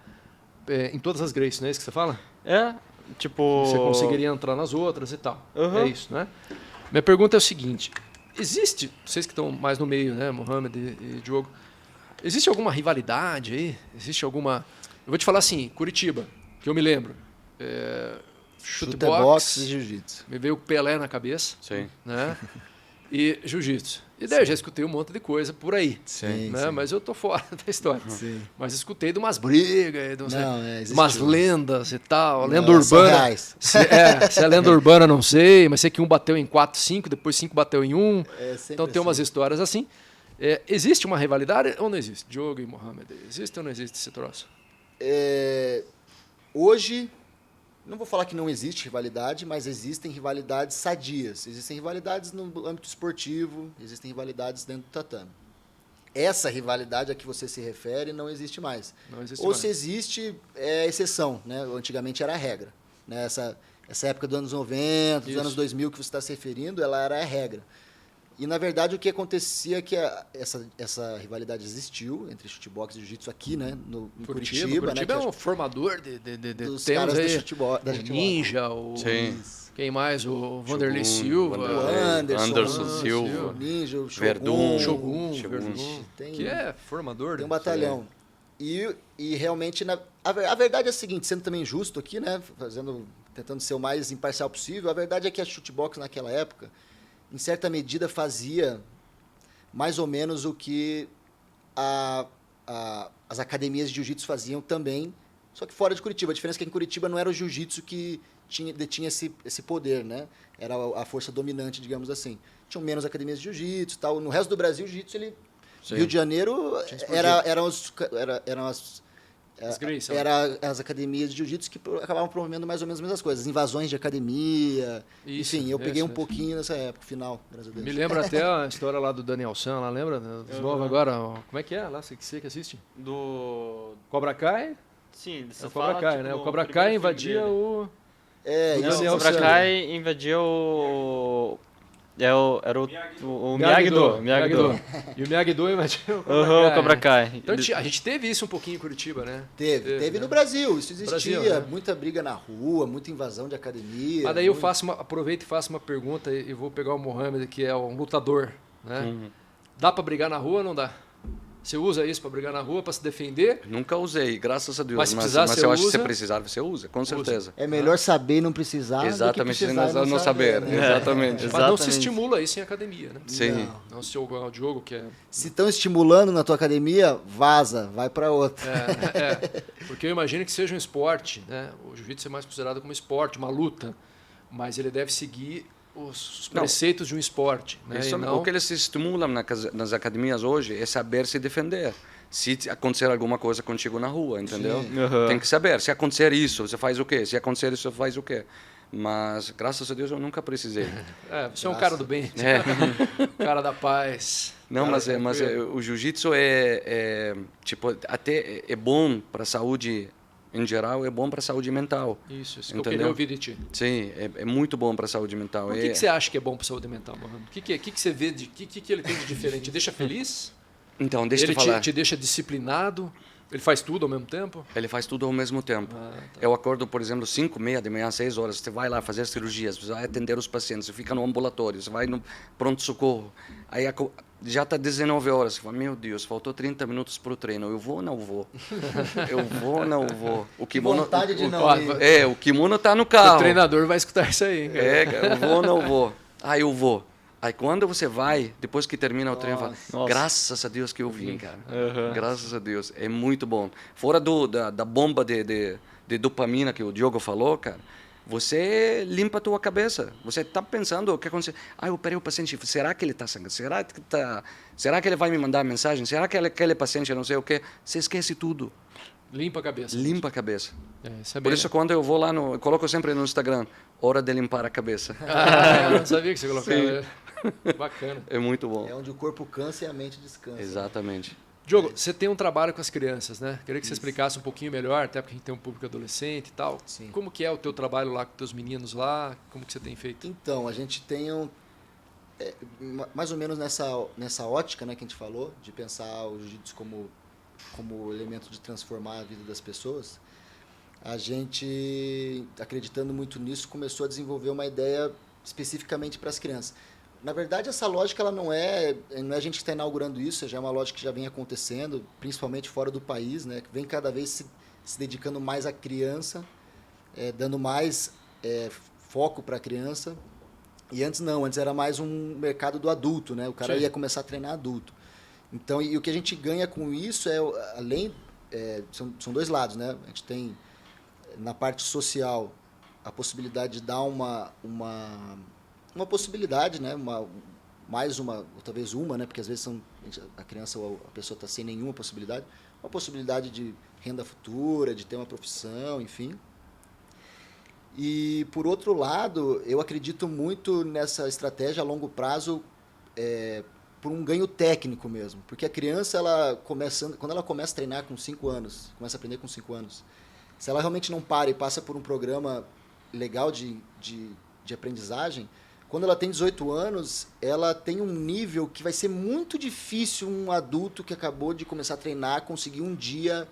em todas as Gracies, não é isso que você fala? Tipo... Você conseguiria entrar nas outras e tal. Uhum. É isso, né? Minha pergunta é o seguinte. existe, vocês que estão mais no meio, né, Mohamed e Diogo, existe alguma rivalidade aí? Existe alguma... Eu vou te falar assim, Curitiba, que eu me lembro. Chutebox e jiu-jitsu. Me veio o Pelé na cabeça. Sim. Né? E jiu-jitsu. E daí eu já escutei um monte de coisa por aí. Sim, né? sim. Mas eu tô fora da história. Sim. Mas escutei de umas brigas, de existiu. umas lendas e tal. Não, Lenda são urbana. reais. Se é lenda urbana, não sei. Mas sei que um bateu em 4, 5, depois 5 bateu em 1. Então tem umas histórias assim. Existe uma rivalidade ou não existe? Diogo e Mohamed, existe ou não existe esse troço? Hoje, não vou falar que não existe rivalidade, mas existem rivalidades sadias. Existem rivalidades no âmbito esportivo, existem rivalidades dentro do tatame. Essa rivalidade a que você se refere não existe mais. Não existe Ou mais. se existe, é exceção. Né? Antigamente era a regra. Né? Essa época dos anos 90, dos anos 2000 que você está se referindo, ela era a regra. E, na verdade, o que acontecia é que essa rivalidade existiu entre chutebox e jiu-jitsu aqui, né, no Curitiba. Curitiba né, é um formador dos temos caras aí do futebol. o Ninja, o... Sim. Quem mais? O Vanderlei Silva. O Anderson Silva. O Ninja, o Verdun. Shogun. Tem, Que é formador. tem um batalhão. E realmente, a verdade é a seguinte, sendo também justo aqui, né, tentando ser o mais imparcial possível, a verdade é que a chutebox naquela época, em certa medida, fazia mais ou menos o que as academias de jiu-jitsu faziam também, só que fora de Curitiba. A diferença é que em Curitiba não era o jiu-jitsu que detinha esse poder, né? Era a força dominante, digamos assim. Tinham menos academias de jiu-jitsu e tal. No resto do Brasil, o jiu-jitsu, Rio de Janeiro, eram as academias de jiu-jitsu que acabavam promovendo mais ou menos as mesmas coisas. Invasões de academia. Enfim, eu peguei um pouquinho nessa época, final, graças a Deus. Me lembra até a história lá do Daniel San, lá, lembra? Dos novos agora. Como é que é lá? Você que assiste? Do... Cobra Kai? Sim, É o Cobra Kai, né? O Cobra Kai invadia o... Não, o Cobra Kai invadia o... Era o Miyagi-Do. Miyagi-Do. E o Miyagi-Do invadia O Cobra Kai. Então a gente teve isso um pouquinho em Curitiba, né? Teve né? no Brasil, isso existia. Brasil, né? Muita briga na rua, muita invasão de academia. Mas daí eu aproveito e faço uma pergunta e vou pegar o Mohamed, que é um lutador, né? Uhum. Dá pra brigar na rua ou não dá? Você usa isso pra brigar na rua, pra se defender? Nunca usei, graças a Deus. Mas se Mas precisar, você eu acho que usa? se precisar, você usa, com certeza. É melhor saber e não precisar Exatamente, do que precisar e não saber. né? Exatamente. Mas não se Exatamente. estimula isso em academia, né? Sim. Não se jogar o jogo que é... Se estão estimulando na tua academia, vaza, vai para outra. Porque eu imagino que seja um esporte, né? O jiu-jitsu é mais considerado como esporte, uma luta, mas ele deve seguir os preceitos de um esporte, né? Isso, o que eles estimulam nas academias hoje é saber se defender. Se acontecer alguma coisa contigo na rua, entendeu? Uhum. Tem que saber. Se acontecer isso, você faz o quê? Se acontecer isso, você faz o quê? Mas, graças a Deus, eu nunca precisei. Você é um cara do bem, cara da paz. Não, cara mas o jiu-jitsu tipo, até é bom para a saúde em geral, é bom para a saúde mental. Isso que eu queria ouvir de ti. Sim, é muito bom para a saúde mental. Por que você acha que é bom para a saúde mental, Mohamed? O que você vê, o que ele tem de diferente? Deixa feliz? Então, deixa eu Ele falar. te deixa disciplinado? Ele faz tudo ao mesmo tempo? Ele faz tudo ao mesmo tempo. Tá. Eu acordo, por exemplo, 5:30 da manhã, 6 horas. Você vai lá fazer cirurgias, você vai atender os pacientes, você fica no ambulatório, você vai no pronto-socorro. Aí já está 19 horas. Você fala, meu Deus, faltou 30 minutos para o treino. Eu vou ou não vou? Eu vou ou não vou? O kimono, vontade de não ir. o kimono está no carro. O treinador vai escutar isso aí. Cara. Eu vou ou não vou? Eu vou. Aí quando você vai, depois que termina o treino, fala, graças a Deus que eu vim, cara. Graças a Deus. É muito bom. Fora da bomba de dopamina que o Diogo falou, cara, você limpa a tua cabeça. Você está pensando o que aconteceu. Eu operei o paciente, será que ele está sangrando? Será que ele vai me mandar mensagem? Será que aquele paciente não sei o quê? Você esquece tudo. Limpa a cabeça. Limpa a cabeça. Isso é Por bem... isso, quando eu vou lá, eu coloco sempre no Instagram, hora de limpar a cabeça. Eu não sabia que você colocava. Bacana. É muito bom. É onde o corpo cansa e a mente descansa. Exatamente. Diogo, você tem um trabalho com as crianças, né? Queria que você explicasse um pouquinho melhor, até porque a gente tem um público adolescente e tal. Sim. Como que é o teu trabalho lá com os teus meninos lá? Como que você tem feito? Então, a gente tem mais ou menos nessa ótica, né, que a gente falou, de pensar o jiu-jitsu como elemento de transformar a vida das pessoas. A gente, acreditando muito nisso, começou a desenvolver uma ideia especificamente para as crianças. Na verdade, essa lógica ela não é a gente que está inaugurando isso, já é uma lógica que já vem acontecendo, principalmente fora do país, né? Que vem cada vez se dedicando mais à criança, dando mais foco para a criança. E antes não, antes era mais um mercado do adulto, né? O cara ia começar a treinar adulto. Então, e o que a gente ganha com isso são dois lados, né? A gente tem, na parte social, a possibilidade de dar uma possibilidade, né? Mais uma, ou talvez uma, né? Porque às vezes a criança ou a pessoa está sem nenhuma possibilidade. Uma possibilidade de renda futura, de ter uma profissão, enfim. E, por outro lado, eu acredito muito nessa estratégia a longo prazo por um ganho técnico mesmo. Porque a criança, quando ela começa a treinar com 5 anos, começa a aprender com 5 anos, se ela realmente não para e passa por um programa legal de aprendizagem, quando ela tem 18 anos, ela tem um nível que vai ser muito difícil um adulto que acabou de começar a treinar conseguir um dia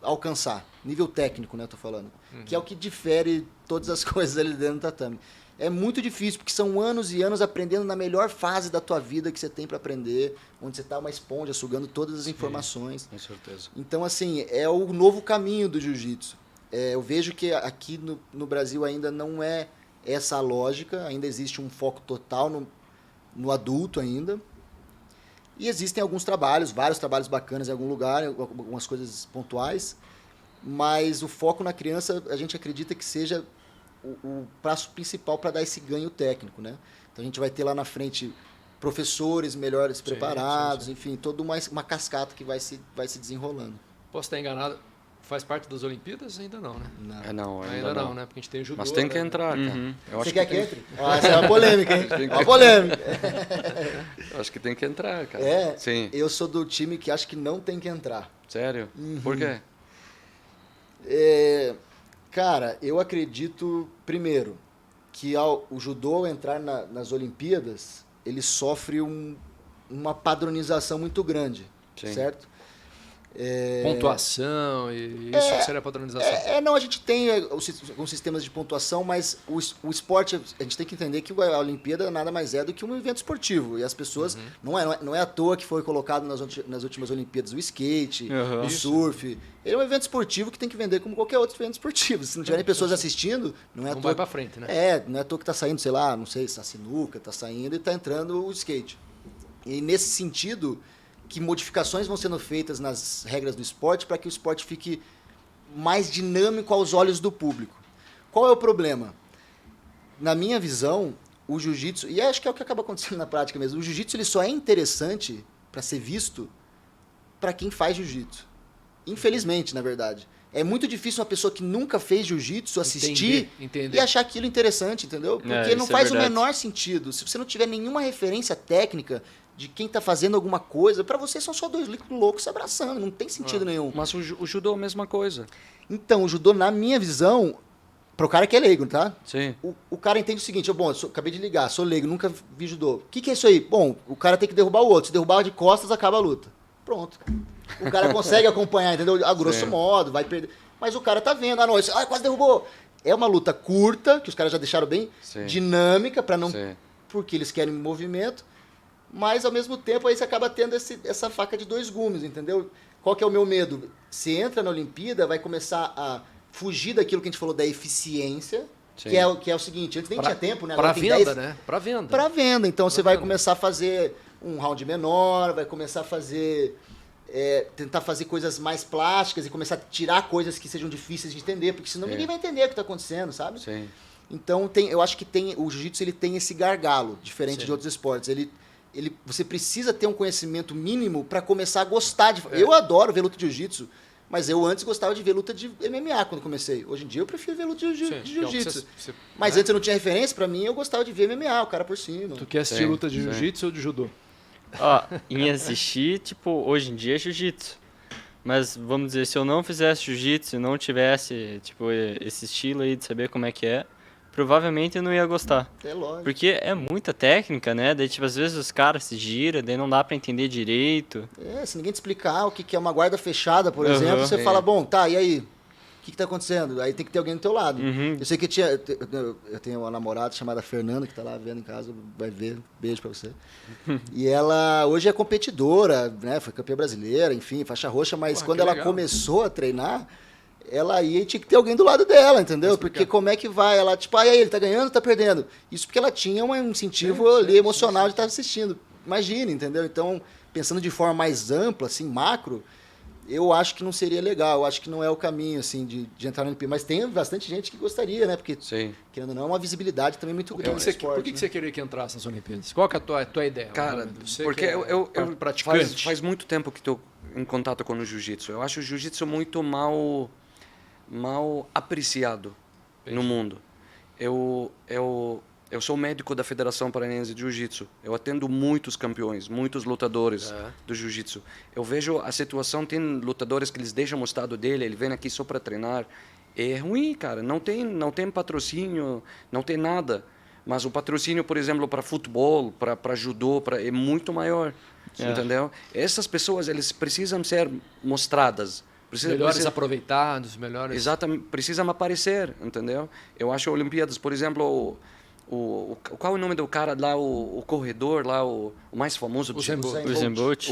alcançar. Nível técnico, né, eu tô falando. Que é o que difere todas as coisas ali dentro do tatame. É muito difícil, porque são anos e anos aprendendo na melhor fase da tua vida que você tem para aprender, onde você tá uma esponja sugando todas as informações. Com certeza. Então, assim, é o novo caminho do jiu-jitsu. Eu vejo que aqui no Brasil ainda não é essa a lógica, ainda existe um foco total no adulto ainda. E existem alguns trabalhos, vários trabalhos bacanas em algum lugar, algumas coisas pontuais, mas o foco na criança a gente acredita que seja o passo principal para dar esse ganho técnico, né? Então a gente vai ter lá na frente professores melhores preparados, enfim, toda uma cascata que vai se desenrolando. Posso estar enganado? Faz parte das Olimpíadas? Ainda não, né? Ainda não, né? Porque a gente tem o judô. Mas tem que né? entrar, cara. Você quer que entre? Essa é uma polêmica, hein? Uma polêmica. Eu acho que tem que entrar, cara. Sim. Eu sou do time que acho que não tem que entrar. Sério? Por quê? Cara, eu acredito, primeiro, que o judô ao entrar nas Olimpíadas, ele sofre uma padronização muito grande, certo? Pontuação e isso que seria a padronização. Não, a gente tem alguns sistemas de pontuação, mas o esporte, a gente tem que entender que a Olimpíada nada mais é do que um evento esportivo. E as pessoas, não é à toa que foi colocado nas últimas Olimpíadas o skate, o surf. Ele é um evento esportivo que tem que vender como qualquer outro evento esportivo. Se não tiverem pessoas assistindo, não é à toa. Vai pra frente, né? Não é à toa que tá saindo, sei lá, não sei se a sinuca tá saindo e tá entrando o skate. E nesse sentido, que modificações vão sendo feitas nas regras do esporte para que o esporte fique mais dinâmico aos olhos do público. Qual é o problema? Na minha visão, o jiu-jitsu, e acho que é o que acaba acontecendo na prática mesmo, o jiu-jitsu ele só é interessante para ser visto para quem faz jiu-jitsu. Infelizmente, na verdade. É muito difícil uma pessoa que nunca fez jiu-jitsu assistir entender. E achar aquilo interessante, entendeu? Porque não faz o menor sentido. Se você não tiver nenhuma referência técnica de quem tá fazendo alguma coisa, pra você são só dois loucos se abraçando, não tem sentido nenhum. Mas o judô é a mesma coisa. Então, o judô, na minha visão, pro cara que é leigo, tá? Sim. O cara entende o seguinte, acabei de ligar, sou leigo, nunca vi judô. O que é isso aí? Bom, o cara tem que derrubar o outro, se derrubar de costas, acaba a luta. Pronto. O cara consegue acompanhar, entendeu? A grosso modo, vai perder. Mas o cara tá vendo, quase derrubou. É uma luta curta, que os caras já deixaram bem dinâmica, pra não... Porque eles querem movimento. Mas, ao mesmo tempo, aí você acaba tendo essa faca de dois gumes, entendeu? Qual que é o meu medo? Se entra na Olimpíada, vai começar a fugir daquilo que a gente falou da eficiência, que é o seguinte, antes nem tinha tempo, né? Para venda, né? Para venda. Para venda. Então, você vai começar a fazer um round menor, vai começar a fazer... tentar fazer coisas mais plásticas e começar a tirar coisas que sejam difíceis de entender, porque senão ninguém vai entender o que está acontecendo, sabe? Sim. Então, eu acho que o jiu-jitsu ele tem esse gargalo, diferente de outros esportes. Você precisa ter um conhecimento mínimo para começar a gostar de... Eu adoro ver luta de jiu-jitsu, mas eu antes gostava de ver luta de MMA quando comecei. Hoje em dia eu prefiro ver luta de jiu-jitsu. Mas antes eu não tinha referência, para mim eu gostava de ver MMA, o cara por cima. Tu quer assistir luta de jiu-jitsu ou de judô? Em assistir, hoje em dia é jiu-jitsu. Mas, vamos dizer, se eu não fizesse jiu-jitsu e não tivesse, esse estilo aí de saber como é que é, provavelmente eu não ia gostar. É lógico. Porque é muita técnica, né? Daí, às vezes os caras se giram, daí não dá pra entender direito. Se ninguém te explicar o que é uma guarda fechada, por exemplo, você fala, bom, tá, e aí? que está acontecendo? Aí tem que ter alguém do teu lado. Uhum. Eu sei que eu tenho uma namorada chamada Fernanda, que está lá vendo em casa, vai ver, beijo para você. E ela hoje é competidora, né? Foi campeã brasileira, enfim, faixa roxa, mas quando ela começou a treinar, ela ia e tinha que ter alguém do lado dela, entendeu? Porque como é que vai? Ela, tipo, aí ele tá ganhando, tá perdendo. Isso porque ela tinha um incentivo ali emocional de estar assistindo. Imagina, entendeu? Então, pensando de forma mais ampla, assim, macro, eu acho que não seria legal, eu acho que não é o caminho, assim, de entrar na Olimpíada. Mas tem bastante gente que gostaria, né? Porque, querendo ou não, é uma visibilidade também muito grande. Por que você queria que entrasse nas Olimpíadas? Qual que é a tua ideia? Cara, Você porque eu praticante. faz muito tempo que estou em contato com o jiu-jitsu. Eu acho o jiu-jitsu muito mal apreciado no mundo. Eu sou médico da Federação Paranaense de Jiu-Jitsu. Eu atendo muitos campeões, muitos lutadores do Jiu-Jitsu. Eu vejo a situação, tem lutadores que eles deixam o estado dele, ele vem aqui só para treinar. É ruim, cara. Não tem patrocínio, não tem nada. Mas o patrocínio, por exemplo, para futebol, para judô, é muito maior. Entendeu? Essas pessoas, eles precisam ser mostradas. Melhores aproveitados, melhores... Exatamente, precisam aparecer, entendeu? Eu acho Olimpíadas, por exemplo, qual é o nome do cara lá, o corredor lá, o mais famoso? O Usain Bolt.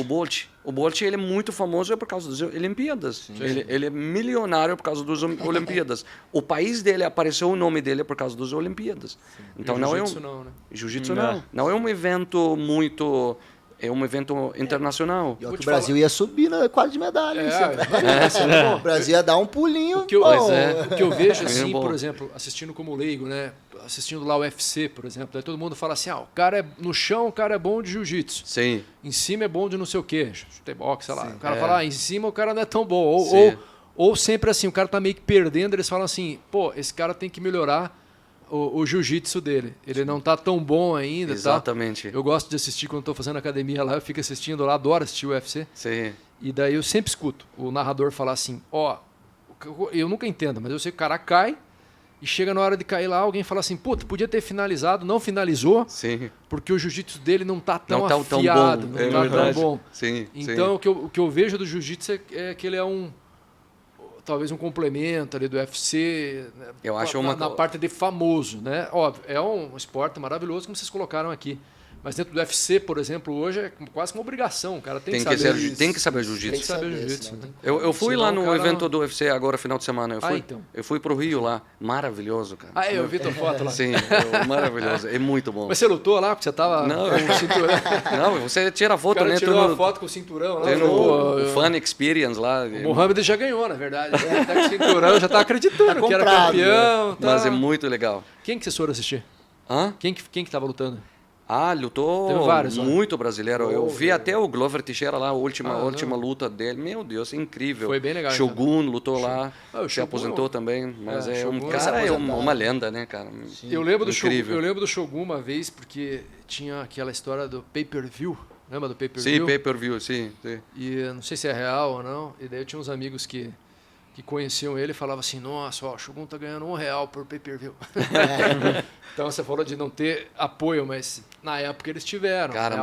O Bolt, ele é muito famoso por causa das Olimpíadas. Ele é milionário por causa das Olimpíadas. O país dele apareceu o nome dele por causa das Olimpíadas. Então não é não, né? Jiu-jitsu não. Não é um evento muito... É um evento internacional. E o Brasil ia subir na quadra de medalha. O Brasil ia dar um pulinho. O que eu vejo, assim, por exemplo, assistindo como leigo, né? Assistindo lá o UFC, por exemplo, aí todo mundo fala assim, o cara é no chão, o cara é bom de jiu-jitsu. Sim. Em cima é bom de não sei o quê, chute boxe, sei lá. O cara fala, em cima o cara não é tão bom. Ou sempre assim, o cara tá meio que perdendo, eles falam assim, pô, esse cara tem que melhorar o jiu-jitsu dele. Ele não tá tão bom ainda. Exatamente. Tá? Eu gosto de assistir quando estou fazendo academia lá, eu fico assistindo lá, adoro assistir o UFC. Sim. E daí eu sempre escuto o narrador falar assim, eu nunca entendo, mas eu sei que o cara cai e chega na hora de cair lá, alguém fala assim, puta, podia ter finalizado, não finalizou, porque o jiu-jitsu dele não tá tão afiado, não tá tão bom. Sim, então o que eu vejo do jiu-jitsu é que ele é talvez um complemento ali do UFC, né? Eu acho na parte de famoso, né? Óbvio, é um esporte maravilhoso, como vocês colocaram aqui. Mas dentro do UFC, por exemplo, hoje é quase uma obrigação. O cara tem que saber. Tem que saber jiu-jitsu. Tem que saber jiu-jitsu. Né? Eu fui lá no evento do UFC agora, final de semana. Então. Eu fui pro Rio lá. Maravilhoso, cara. Eu vi tua foto lá. Sim, maravilhoso. É muito bom. Mas você lutou lá? Porque você tava com o cinturão. Não, você tira a foto, o cara né? Tirou uma foto com o cinturão lá. Tem o Fan Experience lá. O Mohamed já ganhou, na verdade. Tá com o cinturão, já tá acreditando que era campeão. Tá. Mas é muito legal. Quem que vocês foram assistir? Quem que tava lutando? Lutou muito brasileiro. Eu vi até o Glover Teixeira lá, a última luta dele. Meu Deus, é incrível. Foi bem legal. Shogun lutou lá, se aposentou também. Mas é uma lenda, né, cara? Eu lembro do Shogun uma vez, porque tinha aquela história do pay-per-view. Lembra do pay-per-view? Sim, pay-per-view, sim. E não sei se é real ou não. E daí eu tinha uns amigos que conheciam ele e falavam assim, nossa, o Shogun tá ganhando R$1 por pay-per-view. Então você falou de não ter apoio, mas na época eles tiveram. Cara, né?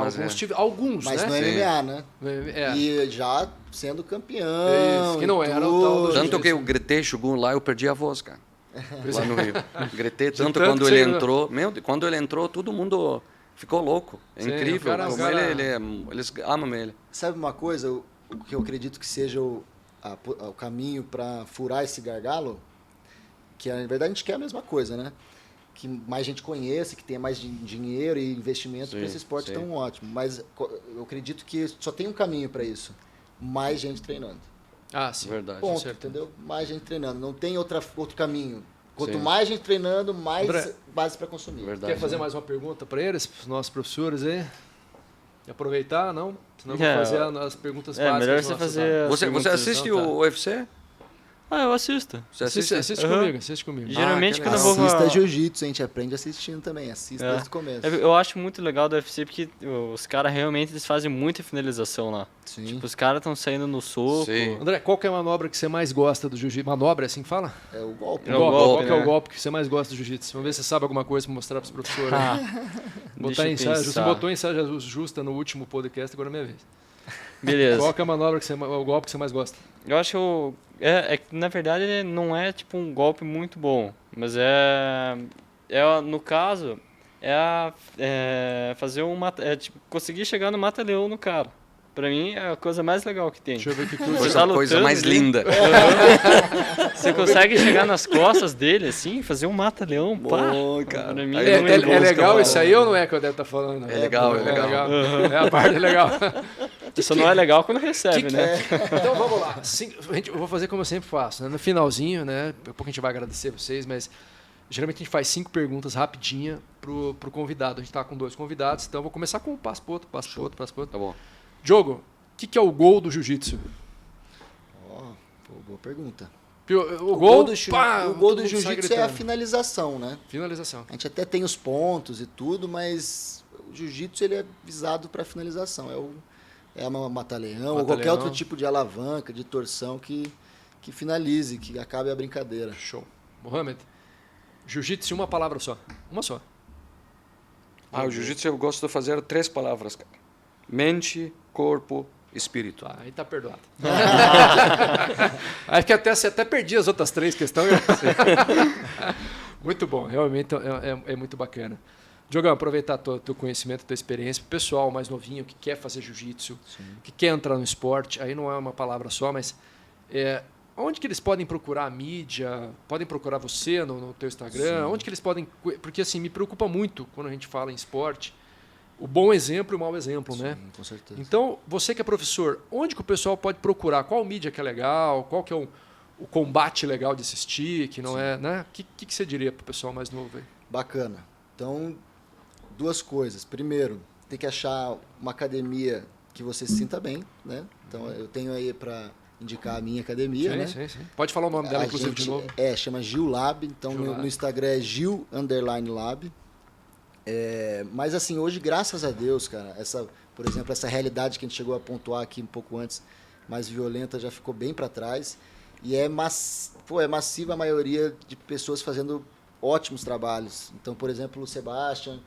Alguns, mas né? no MMA, né? E já sendo campeão. Que não era o tal do tanto que eu gritei Shogun lá, eu perdi a voz, cara. Lá no Rio. Gritei tanto quando ele entrou. Quando ele entrou, todo mundo ficou louco. É incrível. Eles amam ele. Sabe uma coisa? O que eu acredito que seja o caminho para furar esse gargalo, que na verdade a gente quer a mesma coisa, né? Que mais gente conheça, que tenha mais dinheiro e investimento para esse esporte tão ótimo. Mas eu acredito que só tem um caminho para isso. Mais gente treinando. Sim. Verdade. Ponto, entendeu? Mais gente treinando. Não tem outro caminho. Quanto mais gente treinando, mais André, base para consumir. Verdade. Quer fazer mais uma pergunta para eles, para os nossos professores aí? Aproveitar, não? Senão eu vou fazer as perguntas básicas. Melhor você fazer. Você assiste o UFC? Eu assisto. Você assiste? Assiste comigo. Geralmente quando eu vou... Assista jiu-jitsu, a gente aprende assistindo também. Assista desde o começo. Eu acho muito legal do UFC porque os caras realmente eles fazem muita finalização lá. Sim. Tipo, os caras estão saindo no soco. Sim. André, qual que é a manobra que você mais gosta do jiu-jitsu? Manobra, é assim que fala? É o golpe. Qual que é o golpe que você mais gosta do jiu-jitsu? Vamos ver se você sabe alguma coisa para mostrar para os professores. Botar em ensaio. Você botou em ensaio justa no último podcast, agora é minha vez. Beleza. Qual que é a manobra o golpe que você mais gosta? Eu acho que na verdade ele não é tipo um golpe muito bom, mas no caso fazer tipo, conseguir chegar no mata-leão no cara. Pra mim é a coisa mais legal que tem. Deixa eu ver o que Coisa mais linda. Você consegue chegar nas costas dele assim, fazer um mata-leão, pá. Cara. Pra mim É muito bom. legal isso aí ou não é que o Débora tá falando? É legal. É a parte legal. Isso não é legal quando recebe, né? Então vamos lá. Eu vou fazer como eu sempre faço. Né? No finalzinho, né? Daqui a pouco a gente vai agradecer vocês, mas geralmente a gente faz 5 perguntas rapidinha pro convidado. A gente tá com 2 convidados, então eu vou começar com um passo pro outro. Tá bom. Diogo, o que é o gol do jiu-jitsu? Boa pergunta. O gol do jiu-jitsu é a finalização, né? Finalização. A gente até tem os pontos e tudo, mas o jiu-jitsu ele é visado para finalização. É uma mata-leão ou qualquer outro tipo de alavanca, de torção que finalize, que acabe a brincadeira. Show. Mohamed, jiu-jitsu uma palavra só. Uma só. O jiu-jitsu eu gosto de fazer 3 palavras, cara. Mente, corpo, espírito. Aí tá perdoado. Acho que você até perdi as outras 3 questões. Muito bom, realmente é muito bacana. Diogão, aproveitar teu conhecimento, tua experiência, pro pessoal mais novinho que quer fazer jiu-jitsu, que quer entrar no esporte, aí não é uma palavra só, mas onde que eles podem procurar a mídia? Podem procurar você no teu Instagram? Onde que eles podem... Porque assim, me preocupa muito quando a gente fala em esporte, o bom exemplo e o mau exemplo, né? Com certeza. Então, você que é professor, onde que o pessoal pode procurar? Qual mídia que é legal? Qual que é o combate legal de assistir? Que não é, né? O que você diria para o pessoal mais novo aí? Bacana. Então, 2 coisas. Primeiro, tem que achar uma academia que você se sinta bem, né? Então, eu tenho aí para indicar a minha academia, né? Sim. Pode falar o nome dela, inclusive, de novo. Chama Gil Lab. Então, no Instagram é Gil_Lab. Mas assim, hoje, graças a Deus, cara, por exemplo, essa realidade que a gente chegou a pontuar aqui um pouco antes, mais violenta, já ficou bem para trás. E é massiva a maioria de pessoas fazendo ótimos trabalhos. Então, por exemplo, o Sebastian,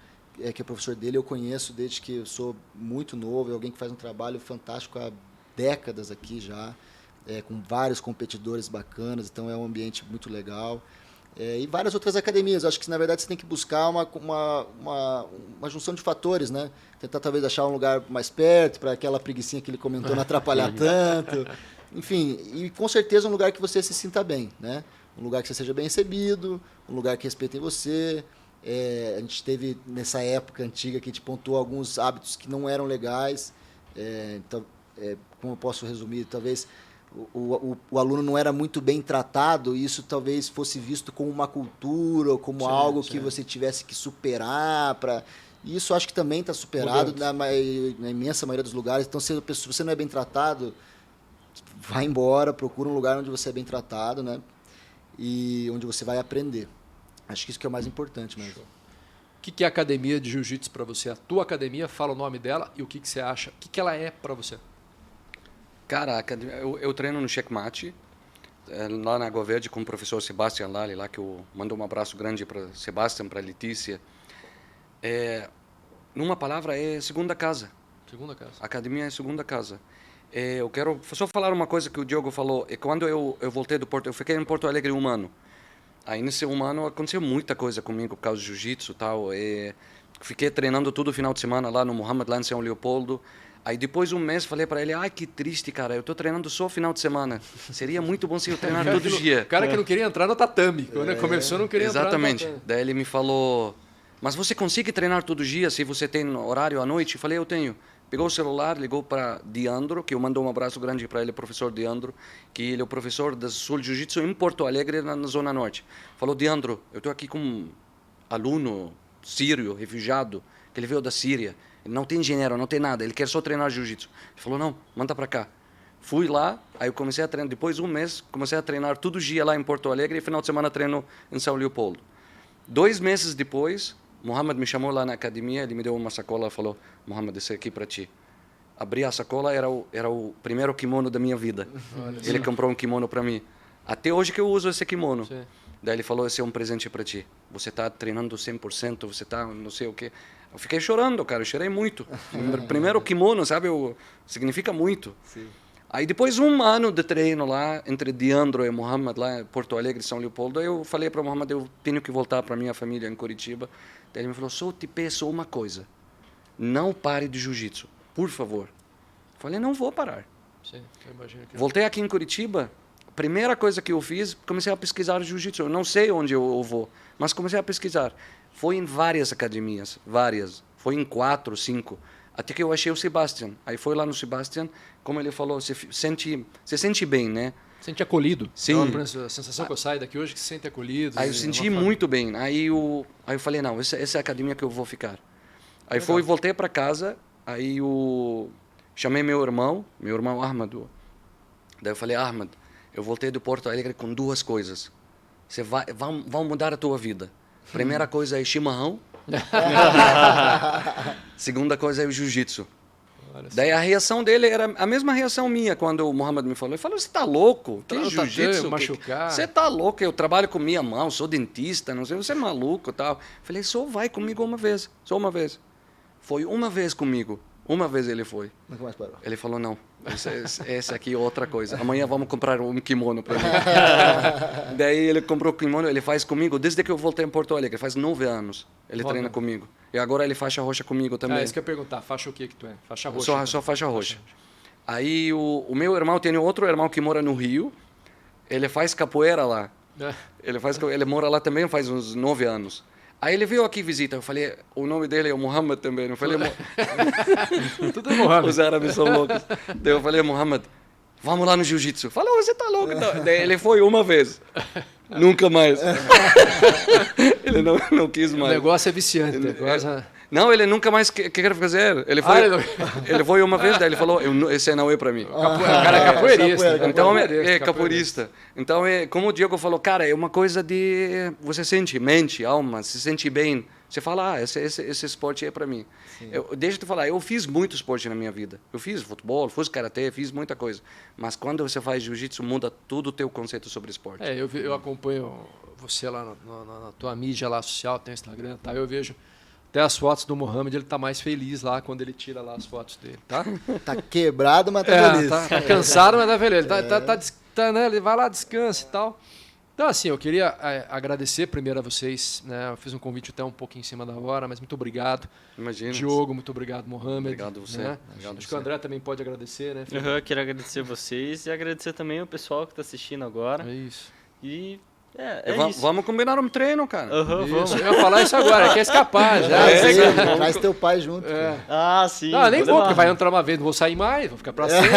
que é professor dele, eu conheço desde que eu sou muito novo, é alguém que faz um trabalho fantástico há décadas aqui já, com vários competidores bacanas, então é um ambiente muito legal. E várias outras academias. Acho que, na verdade, você tem que buscar uma junção de fatores, né? Tentar, talvez, achar um lugar mais perto, para aquela preguicinha que ele comentou não atrapalhar tanto. Enfim, e com certeza um lugar que você se sinta bem, né? Um lugar que você seja bem recebido, um lugar que respeitem você. A gente teve, nessa época antiga, que a gente pontuou alguns hábitos que não eram legais. Então, como eu posso resumir, talvez... O aluno não era muito bem tratado e isso talvez fosse visto como uma cultura ou como algo que você tivesse que superar. E isso acho que também está superado na imensa maioria dos lugares. Então, se você não é bem tratado, vai embora, procura um lugar onde você é bem tratado, né? E onde você vai aprender. Acho que isso que é o mais importante mesmo. O que é a academia de jiu-jitsu para você? A tua academia, fala o nome dela e o que você acha. O que ela é para você? Cara, eu treino no Checkmate, lá na Água Verde, com o professor Sebastian Lali, lá que eu mando um abraço grande para Sebastian, para Letícia. Numa palavra, é segunda casa. Segunda casa. A academia é segunda casa. Eu quero só falar uma coisa que o Diogo falou. Quando eu voltei do Porto, eu fiquei em Porto Alegre 1 ano. Aí nesse 1 ano aconteceu muita coisa comigo por causa do jiu-jitsu e tal. Fiquei treinando todo final de semana lá no Muhammad, lá em São Leopoldo. Aí depois de 1 mês falei para ele, que triste, cara, eu tô treinando só final de semana. Seria muito bom se eu treinar todo dia. O cara que não queria entrar no tatame, quando começou não queria entrar no tatame. Exatamente. Daí ele me falou, mas você consegue treinar todo dia se você tem horário à noite? Eu falei, eu tenho. Pegou o celular, ligou para Diandro, que eu mando um abraço grande para ele, professor Diandro, que ele é o professor da Sul Jiu-Jitsu em Porto Alegre, na Zona Norte. Falou, Diandro, eu tô aqui com um aluno sírio, refugiado, que ele veio da Síria. Ele não tem dinheiro, não tem nada, ele quer só treinar jiu-jitsu. Ele falou, não, manda para cá. Fui lá, aí eu comecei a treinar, depois de 1 mês, comecei a treinar todo dia lá em Porto Alegre e final de semana treino em São Leopoldo. 2 meses depois, Mohamed me chamou lá na academia, ele me deu uma sacola e falou, Mohamed, esse aqui para ti. Abri a sacola, era o primeiro kimono da minha vida. Ele comprou um kimono para mim. Até hoje que eu uso esse kimono. Sim. Daí ele falou, esse é um presente para ti. Você está treinando 100%, você está não sei o quê. Eu fiquei chorando, cara, eu chorei muito. Primeiro kimono, sabe, significa muito. Sim. Aí depois 1 ano de treino lá, entre Diandro e Mohamed, lá em Porto Alegre, São Leopoldo, eu falei para o Mohamed, eu tenho que voltar para minha família em Curitiba. Daí ele me falou, só te peço uma coisa, não pare de jiu-jitsu, por favor. Falei, não vou parar. Sim, eu imagino que... Voltei aqui em Curitiba, a primeira coisa que eu fiz, comecei a pesquisar jiu-jitsu. Eu não sei onde eu vou, mas comecei a pesquisar. Foi em várias academias, várias. Foi em 4, 5. Até que eu achei o Sebastian. Aí foi lá no Sebastian, como ele falou, você sente bem, né? Sente acolhido. Sim. A sensação que eu saio daqui hoje é que se sente acolhido. Aí eu senti muito bem. Aí eu falei, não, essa é a academia que eu vou ficar. Aí voltei para casa, aí eu chamei meu irmão Ahmad. Daí eu falei, Ahmad, eu voltei do Porto Alegre com 2 coisas. Vão mudar a tua vida. Primeira coisa é chimarrão. Segunda coisa é o jiu-jitsu. Daí a reação dele era a mesma reação minha quando o Mohamed me falou. Ele falou, você tá louco? Que jiu-jitsu? Machucar. Você tá louco? Eu trabalho com minha mão, sou dentista, não sei, você é maluco e tal. Falei, só vai comigo uma vez, só uma vez. Foi uma vez comigo. Uma vez ele foi. Nunca mais parou. Ele falou, não, essa aqui é outra coisa. Amanhã vamos comprar um kimono para mim. Daí ele comprou o kimono, ele faz comigo, desde que eu voltei em Porto Alegre, faz 9 anos. Ele treina comigo. E agora ele faixa roxa comigo também. Isso que eu ia perguntar, faixa o que tu é? Faixa roxa? Só faixa roxa. Aí o meu irmão, tem outro irmão que mora no Rio, ele faz capoeira lá. Ele mora lá também faz uns 9 anos. Aí ele veio aqui visitar, eu falei, o nome dele é o Mohamed também. Eu falei, Tudo é Mohamed. Os árabes são loucos. Daí eu falei, Mohamed, vamos lá no jiu-jitsu. Falou, você tá louco? Daí ele foi uma vez. Nunca mais. Ele não quis mais. O negócio é viciante. Não, ele nunca mais quer fazer. Ele foi uma vez, daí ele falou, esse não é para mim. O cara é capoeirista. Então é capoeirista. Então, como o Diego falou, cara, é uma coisa de... Você sente mente, alma, se sente bem. Você fala, esse esporte é para mim. Deixa eu te falar, eu fiz muito esporte na minha vida. Eu fiz futebol, fiz karatê, fiz muita coisa. Mas quando você faz jiu-jitsu, muda todo o teu conceito sobre esporte. Eu acompanho você lá na tua mídia lá social, tem o Instagram, tá? Eu vejo até as fotos do Mohamed, ele tá mais feliz lá quando ele tira lá as fotos dele, tá? Tá quebrado, mas tá feliz. Tá cansado, mas tá feliz. Né? Ele vai lá, descansa e tal. Então, assim, eu queria agradecer primeiro a vocês, né? Eu fiz um convite até um pouco em cima da hora, mas muito obrigado. Imagina. Diogo, muito obrigado, Mohamed. Obrigado você. Né? Obrigado Acho que o André também pode agradecer, né? Eu quero agradecer vocês e agradecer também o pessoal que está assistindo agora. É isso. E isso. Vamos combinar um treino, cara. Vamos. Eu ia falar isso agora, quer escapar já. Traz teu pai junto. Sim. Não, nem vou, porque vai entrar uma vez, não vou sair mais, vou ficar pra sempre.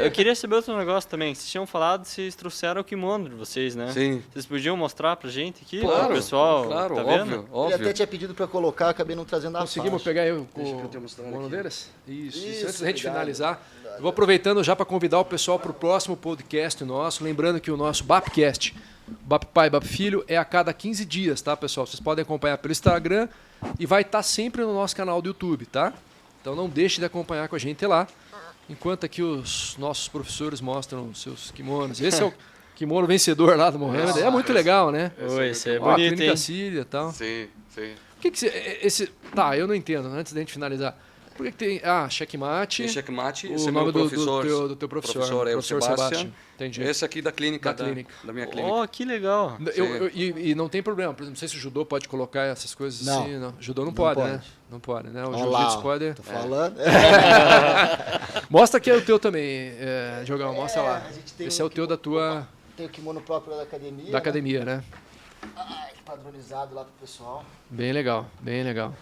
Eu queria saber outro negócio também. Vocês tinham falado, vocês trouxeram o kimono de vocês, né? Sim. Vocês podiam mostrar pra gente aqui? Claro, pro pessoal, claro, tá óbvio, vendo? óbvio. Ele até tinha pedido pra colocar, acabei não trazendo a Conseguimos faixa. pegar o Deixa que eu te mostrar kimono aqui. deles? Isso. Isso, Antes da gente obrigado. finalizar, eu vou aproveitando já para convidar o pessoal para o próximo podcast nosso. Lembrando que o nosso BAPcast, BAP Pai, BAP Filho, é a cada 15 dias, tá, pessoal? Vocês podem acompanhar pelo Instagram e vai estar sempre no nosso canal do YouTube, tá? Então não deixe de acompanhar com a gente lá. Enquanto aqui os nossos professores mostram os seus kimonos. Esse é o kimono vencedor lá do Mohamed. É muito legal, né? Esse é Ó, a bonito, clínica hein? Síria e tal. Sim, sim. Por que esse... Tá, eu não entendo, antes da gente finalizar. Por que tem... checkmate. Tem checkmate, O esse é nome meu professor. do teu professor. É o professor Sebastian. Entendi. Esse aqui da clínica, Da clínica. da minha clínica. Oh, que legal. E não tem problema, por exemplo, não sei se o judô pode colocar essas coisas Não. assim. Não. Judô não Não pode, pode. né? Não pode, né? O Olha jiu-jitsu lá, pode. Tô falando. Mostra aqui o teu também, Diogão, mostra lá. a gente tem Esse é o teu da tua Tem o kimono próprio da academia. da academia, né? Padronizado lá pro pessoal. Bem legal, bem legal.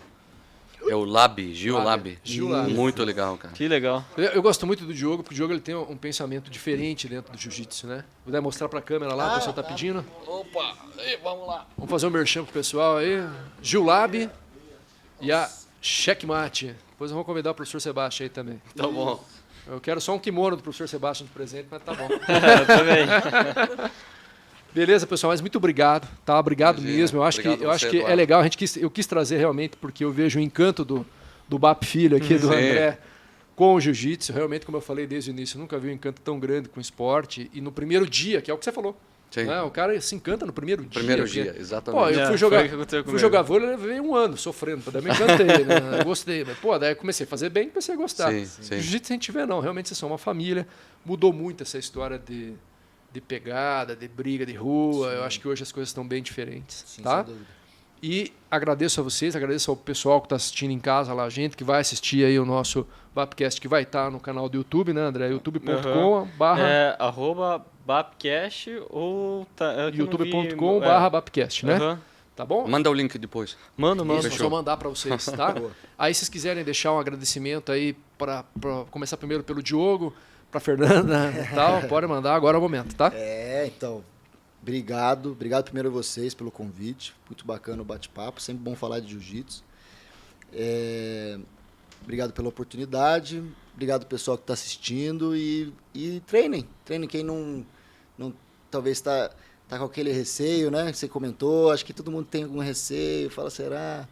É o Lab, Gil Lab. Gil Lab. Muito legal, cara. Que legal. Eu gosto muito do Diogo, porque o Diogo ele tem um pensamento diferente dentro do jiu-jitsu, né? Puder mostrar pra câmera lá, o pessoal tá pedindo. Opa, vamos lá. Vamos fazer um merchan pro pessoal aí. Gil Lab e a Checkmate. Depois vamos convidar o professor Sebastião aí também. Tá bom. Eu quero só um kimono do professor Sebastião de presente, mas tá bom. Também. Beleza, pessoal, mas muito obrigado, tá? Obrigado Imagina. mesmo. Eu acho Obrigado que, eu acho você, que é Eduardo. legal. Eu quis trazer realmente, porque eu vejo o encanto do BAP Filho aqui, do Sim. André, com o jiu-jitsu. Realmente, como eu falei desde o início, eu nunca vi um encanto tão grande com o esporte. E no primeiro dia, que é o que você falou, Sim. Né? O cara se encanta no primeiro dia. Primeiro porque- dia, exatamente. Pô, eu É, fui foi jogar, o que aconteceu fui comigo. jogar vôlei, eu levei 1 ano sofrendo, daí me encantei, né? Eu gostei. Mas, pô, daí eu comecei a fazer bem e comecei a gostar. Sim, sim. Jiu-jitsu a gente vê, não. Realmente vocês são uma família. Mudou muito essa história de pegada, de briga de rua. Eu acho que hoje as coisas estão bem diferentes. Sim, Tá? sem dúvida. E agradeço a vocês, agradeço ao pessoal que está assistindo em casa lá, a gente que vai assistir aí o nosso Bapcast, que vai estar no canal do YouTube, né, André? youtube.com/barra É @Bapcast ou youtube.com/Bapcast, né? Aham. Tá bom? Manda o link depois. Manda. Isso, nós Fechou. vamos mandar para vocês, tá? Aí, se vocês quiserem deixar um agradecimento aí, para começar primeiro pelo Diogo, para Fernanda e tal, pode mandar, agora é o momento, tá? Então, obrigado primeiro a vocês pelo convite, muito bacana o bate-papo, sempre bom falar de jiu-jitsu. Obrigado pela oportunidade, obrigado pessoal que está assistindo e treinem quem não talvez está com aquele receio, né, que você comentou, acho que todo mundo tem algum receio, fala, será?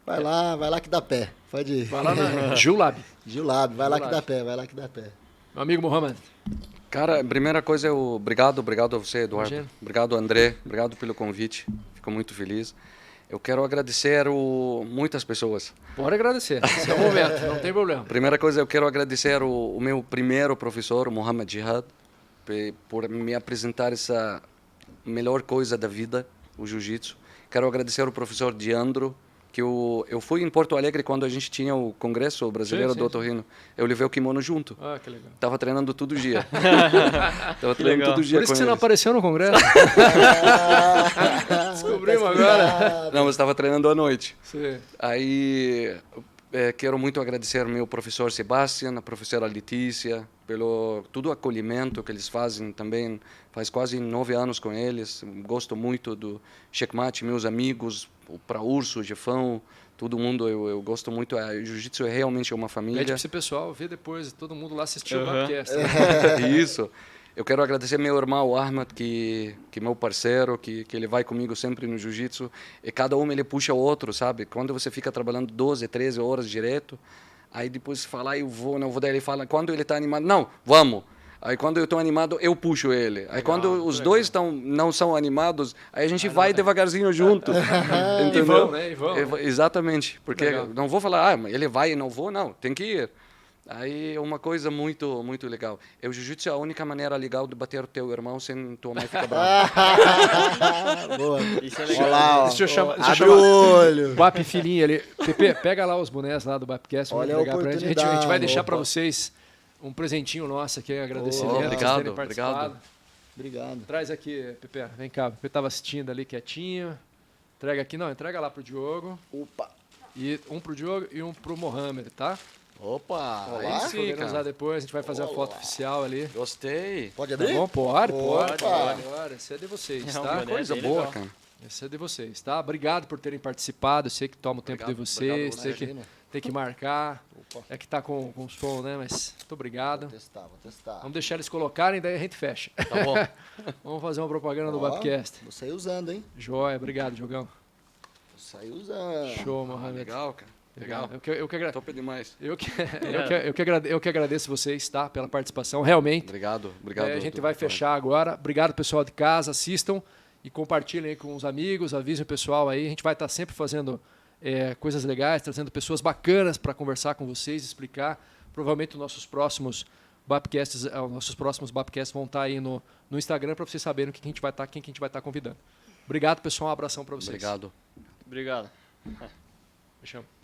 Vai lá que dá pé, pode ir. Vai lá na Gilab. Gilab, vai lá que Gilab. dá pé, vai lá que dá pé. Meu amigo Mohamed. Cara, a primeira coisa é obrigado a você, Eduardo. Imagina. Obrigado, André. Obrigado pelo convite. Fico muito feliz. Eu quero agradecer muitas pessoas. Pode agradecer, esse é o momento, não tem problema. Primeira coisa, eu quero agradecer o meu primeiro professor, o Mohamed Jihad, por me apresentar essa melhor coisa da vida, o jiu-jitsu. Quero agradecer o professor Diandro, que eu fui em Porto Alegre quando a gente tinha o Congresso Brasileiro Sim, do Otorrino. Eu levei o kimono junto. Ah, que legal. Tava treinando todo dia. Tava treinando legal. todo dia Por isso com que você não eles. apareceu no congresso. Descobrimos agora. Não, mas estava treinando à noite. Sim. Aí quero muito agradecer ao meu professor Sebastião, a professora Letícia, pelo todo o acolhimento que eles fazem também. Faz quase 9 anos com eles. Gosto muito do checkmate, meus amigos, o Praurso, o Jefão, todo mundo. Eu gosto muito. O jiu-jitsu é realmente uma família. Pede para esse pessoal ver depois, todo mundo lá assistiu o Aham. podcast. Isso. Eu quero agradecer meu irmão Ahmed, que é meu parceiro, que ele vai comigo sempre no jiu-jitsu. E cada um ele puxa o outro, sabe? Quando você fica trabalhando 12, 13 horas direto, aí depois fala, eu vou, não vou. Daí ele fala, quando ele está animado, não, vamos. Aí quando eu estou animado, eu puxo ele. Aí quando os dois não são animados, aí a gente vai devagarzinho junto. Entendeu? E vão, né? E vão. Exatamente. Porque Legal. não vou falar, mas ele vai e não vou, não. Tem que ir. Aí é uma coisa muito, muito legal. O jiu-jitsu é a única maneira legal de bater o teu irmão sem tua mãe ficar brava. Boa. Isso é legal. Olha lá, ó. Deixa eu chamar. Abre o olho. Bap filhinho ali. Pepe, pega lá os bonés lá do Bapcast. Olha Vamos a entregar pra gente. A gente vai deixar oportunidade. para vocês um presentinho nosso aqui, agradecimento. Oh, por obrigado, terem participado. obrigado. Obrigado. Traz aqui, Pepe. Vem cá. O Pepe estava assistindo ali quietinho. Entrega aqui. Não, entrega lá pro Diogo. Opa. E um pro Diogo e um pro Mohamed, tá? Opa. Aí Olá. sim. Poder cara. usar depois. A gente vai fazer a foto oficial ali. Gostei. Pode Tá abrir? bom? Pode. Opa. Pode. Esse é de vocês, É um tá? boné. Coisa bem boa, legal. cara. Esse é de vocês, tá? Obrigado por terem participado. Eu sei que toma o tempo Obrigado, de vocês. obrigado, Tem que marcar. Opa. É que tá com som, né? Mas muito obrigado. Vou testar. Vamos deixar eles colocarem, daí a gente fecha. Tá bom. Vamos fazer uma propaganda do Ó, Bapcast. Vou sair usando, hein? Joia, obrigado, Jogão. Vou sair usando. Show, Mohamed. Legal, cara. Legal. Eu que demais. eu que agradeço vocês, tá? Pela participação, realmente. Obrigado. A gente vai fechar agora. Obrigado, pessoal de casa. Assistam e compartilhem aí com os amigos. Avisem o pessoal aí. A gente vai estar sempre fazendo coisas legais, trazendo pessoas bacanas para conversar com vocês, explicar. Provavelmente os nossos próximos Bapcasts vão estar aí no Instagram para vocês saberem quem que a gente vai estar convidando. Obrigado, pessoal. Um abração para vocês. Obrigado. Obrigado. Fechamos.